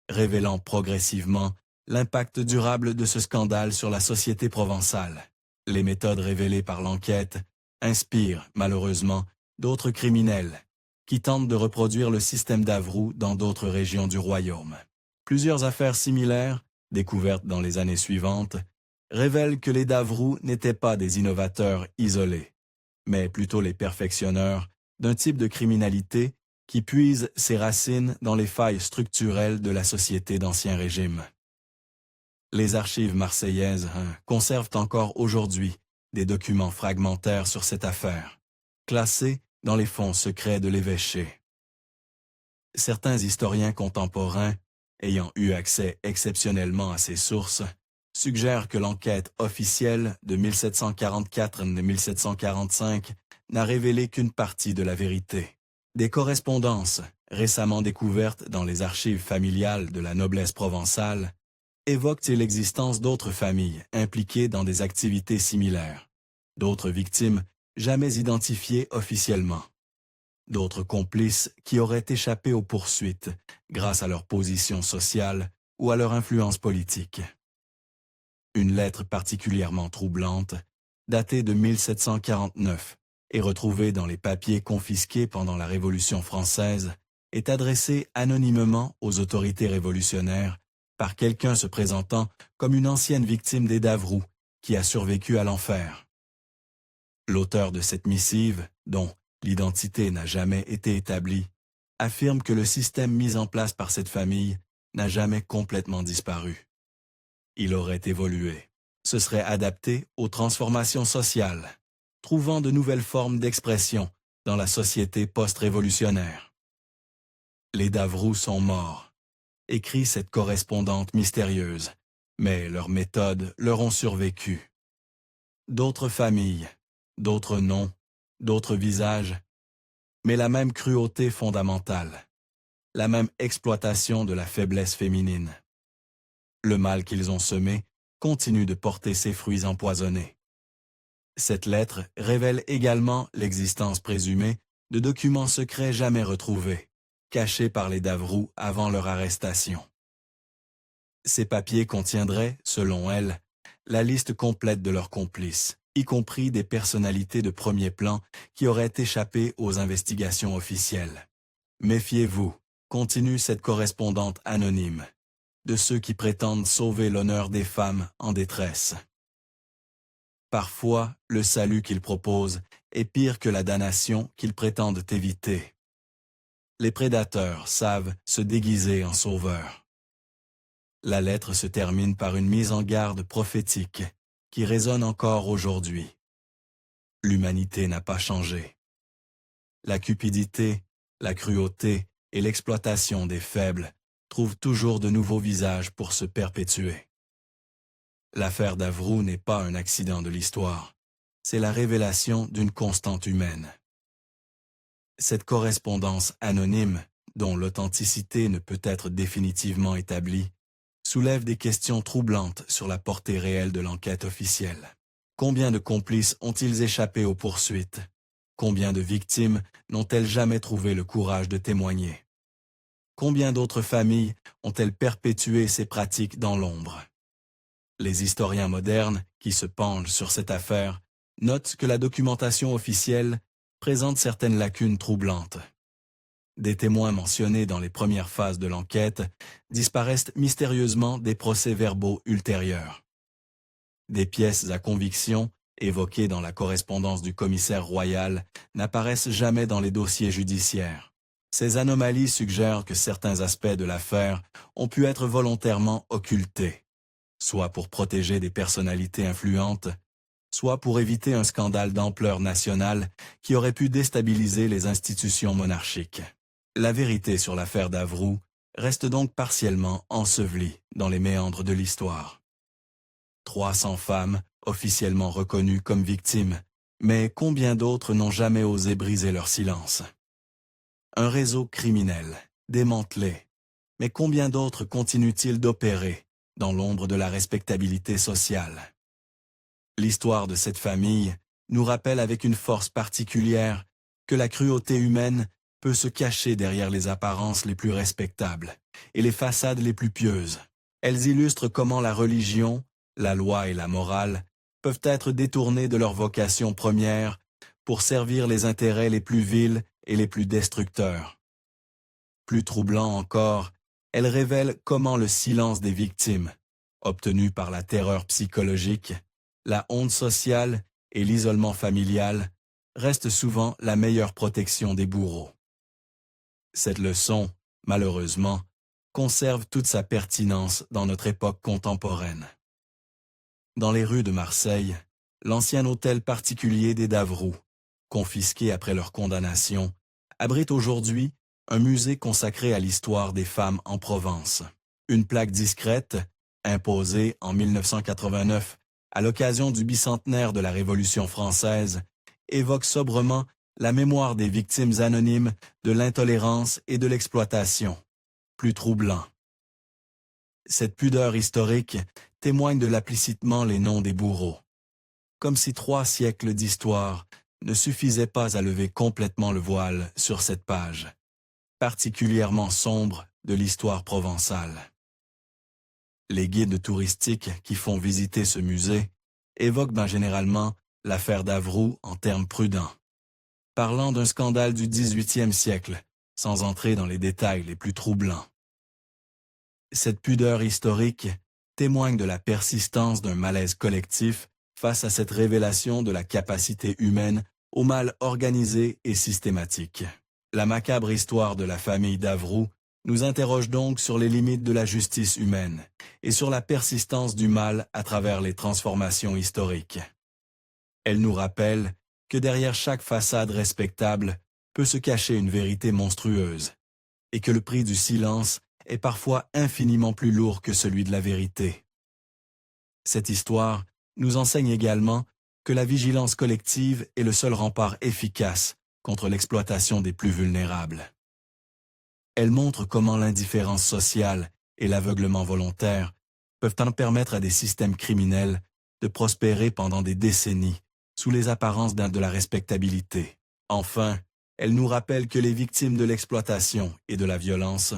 révélant progressivement l'impact durable de ce scandale sur la société provençale. Les méthodes révélées par l'enquête inspirent, malheureusement, d'autres criminels qui tentent de reproduire le système Davroux dans d'autres régions du royaume. Plusieurs affaires similaires, découvertes dans les années suivantes, révèlent que les Davroux n'étaient pas des innovateurs isolés, mais plutôt les perfectionneurs d'un type de criminalité qui puise ses racines dans les failles structurelles de la société d'Ancien Régime. Les archives marseillaises conservent encore aujourd'hui des documents fragmentaires sur cette affaire, classés dans les fonds secrets de l'évêché. Certains historiens contemporains, ayant eu accès exceptionnellement à ces sources, suggèrent que l'enquête officielle de 1744 et 1745 n'a révélé qu'une partie de la vérité. Des correspondances, récemment découvertes dans les archives familiales de la noblesse provençale, évoquent l'existence d'autres familles impliquées dans des activités similaires, d'autres victimes jamais identifiées officiellement, d'autres complices qui auraient échappé aux poursuites grâce à leur position sociale ou à leur influence politique. Une lettre particulièrement troublante, datée de 1749 et retrouvée dans les papiers confisqués pendant la Révolution française, est adressée anonymement aux autorités révolutionnaires par quelqu'un se présentant comme une ancienne victime des Davroux qui a survécu à l'enfer. L'auteur de cette missive, dont l'identité n'a jamais été établie, affirme que le système mis en place par cette famille n'a jamais complètement disparu. Il aurait évolué, se serait adapté aux transformations sociales, trouvant de nouvelles formes d'expression dans la société post-révolutionnaire. Les Davroux sont morts, écrit cette correspondante mystérieuse, mais leurs méthodes leur ont survécu. D'autres familles, d'autres noms, d'autres visages, mais la même cruauté fondamentale, la même exploitation de la faiblesse féminine. Le mal qu'ils ont semé continue de porter ses fruits empoisonnés. Cette lettre révèle également l'existence présumée de documents secrets jamais retrouvés, cachés par les Davroux avant leur arrestation. Ces papiers contiendraient, selon elle, la liste complète de leurs complices, y compris des personnalités de premier plan qui auraient échappé aux investigations officielles. Méfiez-vous, continue cette correspondante anonyme, de ceux qui prétendent sauver l'honneur des femmes en détresse. Parfois, le salut qu'ils proposent est pire que la damnation qu'ils prétendent éviter. Les prédateurs savent se déguiser en sauveurs. La lettre se termine par une mise en garde prophétique qui résonne encore aujourd'hui. L'humanité n'a pas changé. La cupidité, la cruauté et l'exploitation des faibles trouvent toujours de nouveaux visages pour se perpétuer. L'affaire Davroux n'est pas un accident de l'histoire, c'est la révélation d'une constante humaine. Cette correspondance anonyme, dont l'authenticité ne peut être définitivement établie, soulève des questions troublantes sur la portée réelle de l'enquête officielle. Combien de complices ont-ils échappé aux poursuites? Combien de victimes n'ont-elles jamais trouvé le courage de témoigner? Combien d'autres familles ont-elles perpétué ces pratiques dans l'ombre? Les historiens modernes, qui se penchent sur cette affaire, notent que la documentation officielle présente certaines lacunes troublantes. Des témoins mentionnés dans les premières phases de l'enquête disparaissent mystérieusement des procès-verbaux ultérieurs. Des pièces à conviction, évoquées dans la correspondance du commissaire royal, n'apparaissent jamais dans les dossiers judiciaires. Ces anomalies suggèrent que certains aspects de l'affaire ont pu être volontairement occultés, soit pour protéger des personnalités influentes, soit pour éviter un scandale d'ampleur nationale qui aurait pu déstabiliser les institutions monarchiques. La vérité sur l'affaire Davroux reste donc partiellement ensevelie dans les méandres de l'histoire. 300 femmes officiellement reconnues comme victimes, mais combien d'autres n'ont jamais osé briser leur silence? Un réseau criminel, démantelé, mais combien d'autres continuent-ils d'opérer dans l'ombre de la respectabilité sociale? L'histoire de cette famille nous rappelle avec une force particulière que la cruauté humaine peut se cacher derrière les apparences les plus respectables et les façades les plus pieuses. Elles illustrent comment la religion, la loi et la morale peuvent être détournées de leur vocation première pour servir les intérêts les plus vils et les plus destructeurs. Plus troublant encore, elles révèlent comment le silence des victimes, obtenu par la terreur psychologique, la honte sociale et l'isolement familial, reste souvent la meilleure protection des bourreaux. Cette leçon, malheureusement, conserve toute sa pertinence dans notre époque contemporaine. Dans les rues de Marseille, l'ancien hôtel particulier des Davroux, confisqué après leur condamnation, abrite aujourd'hui un musée consacré à l'histoire des femmes en Provence. Une plaque discrète, imposée en 1989 à l'occasion du bicentenaire de la Révolution française, évoque sobrement la mémoire des victimes anonymes de l'intolérance et de l'exploitation. Plus troublant. Cette pudeur historique témoigne de l'applicitement les noms des bourreaux. Comme si 3 siècles d'histoire ne suffisaient pas à lever complètement le voile sur cette page, particulièrement sombre de l'histoire provençale. Les guides touristiques qui font visiter ce musée évoquent généralement l'affaire Davroux en termes prudents, parlant d'un scandale du XVIIIe siècle, sans entrer dans les détails les plus troublants. Cette pudeur historique témoigne de la persistance d'un malaise collectif face à cette révélation de la capacité humaine au mal organisé et systématique. La macabre histoire de la famille Davroux nous interroge donc sur les limites de la justice humaine et sur la persistance du mal à travers les transformations historiques. Elle nous rappelle que derrière chaque façade respectable peut se cacher une vérité monstrueuse et que le prix du silence est parfois infiniment plus lourd que celui de la vérité. Cette histoire nous enseigne également que la vigilance collective est le seul rempart efficace contre l'exploitation des plus vulnérables. Elle montre comment l'indifférence sociale et l'aveuglement volontaire peuvent en permettre à des systèmes criminels de prospérer pendant des décennies sous les apparences de la respectabilité. Enfin, elle nous rappelle que les victimes de l'exploitation et de la violence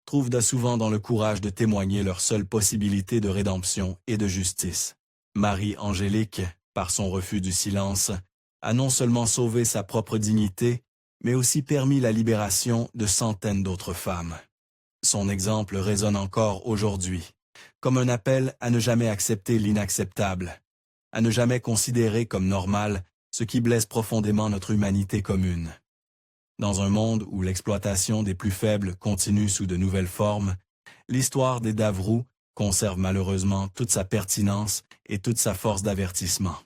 trouvent souvent dans le courage de témoigner leur seule possibilité de rédemption et de justice. Marie-Angélique, par son refus du silence, a non seulement sauvé sa propre dignité, mais aussi permis la libération de centaines d'autres femmes. Son exemple résonne encore aujourd'hui, comme un appel à ne jamais accepter l'inacceptable, à ne jamais considérer comme normal ce qui blesse profondément notre humanité commune. Dans un monde où l'exploitation des plus faibles continue sous de nouvelles formes, l'histoire des Davrous conserve malheureusement toute sa pertinence et toute sa force d'avertissement.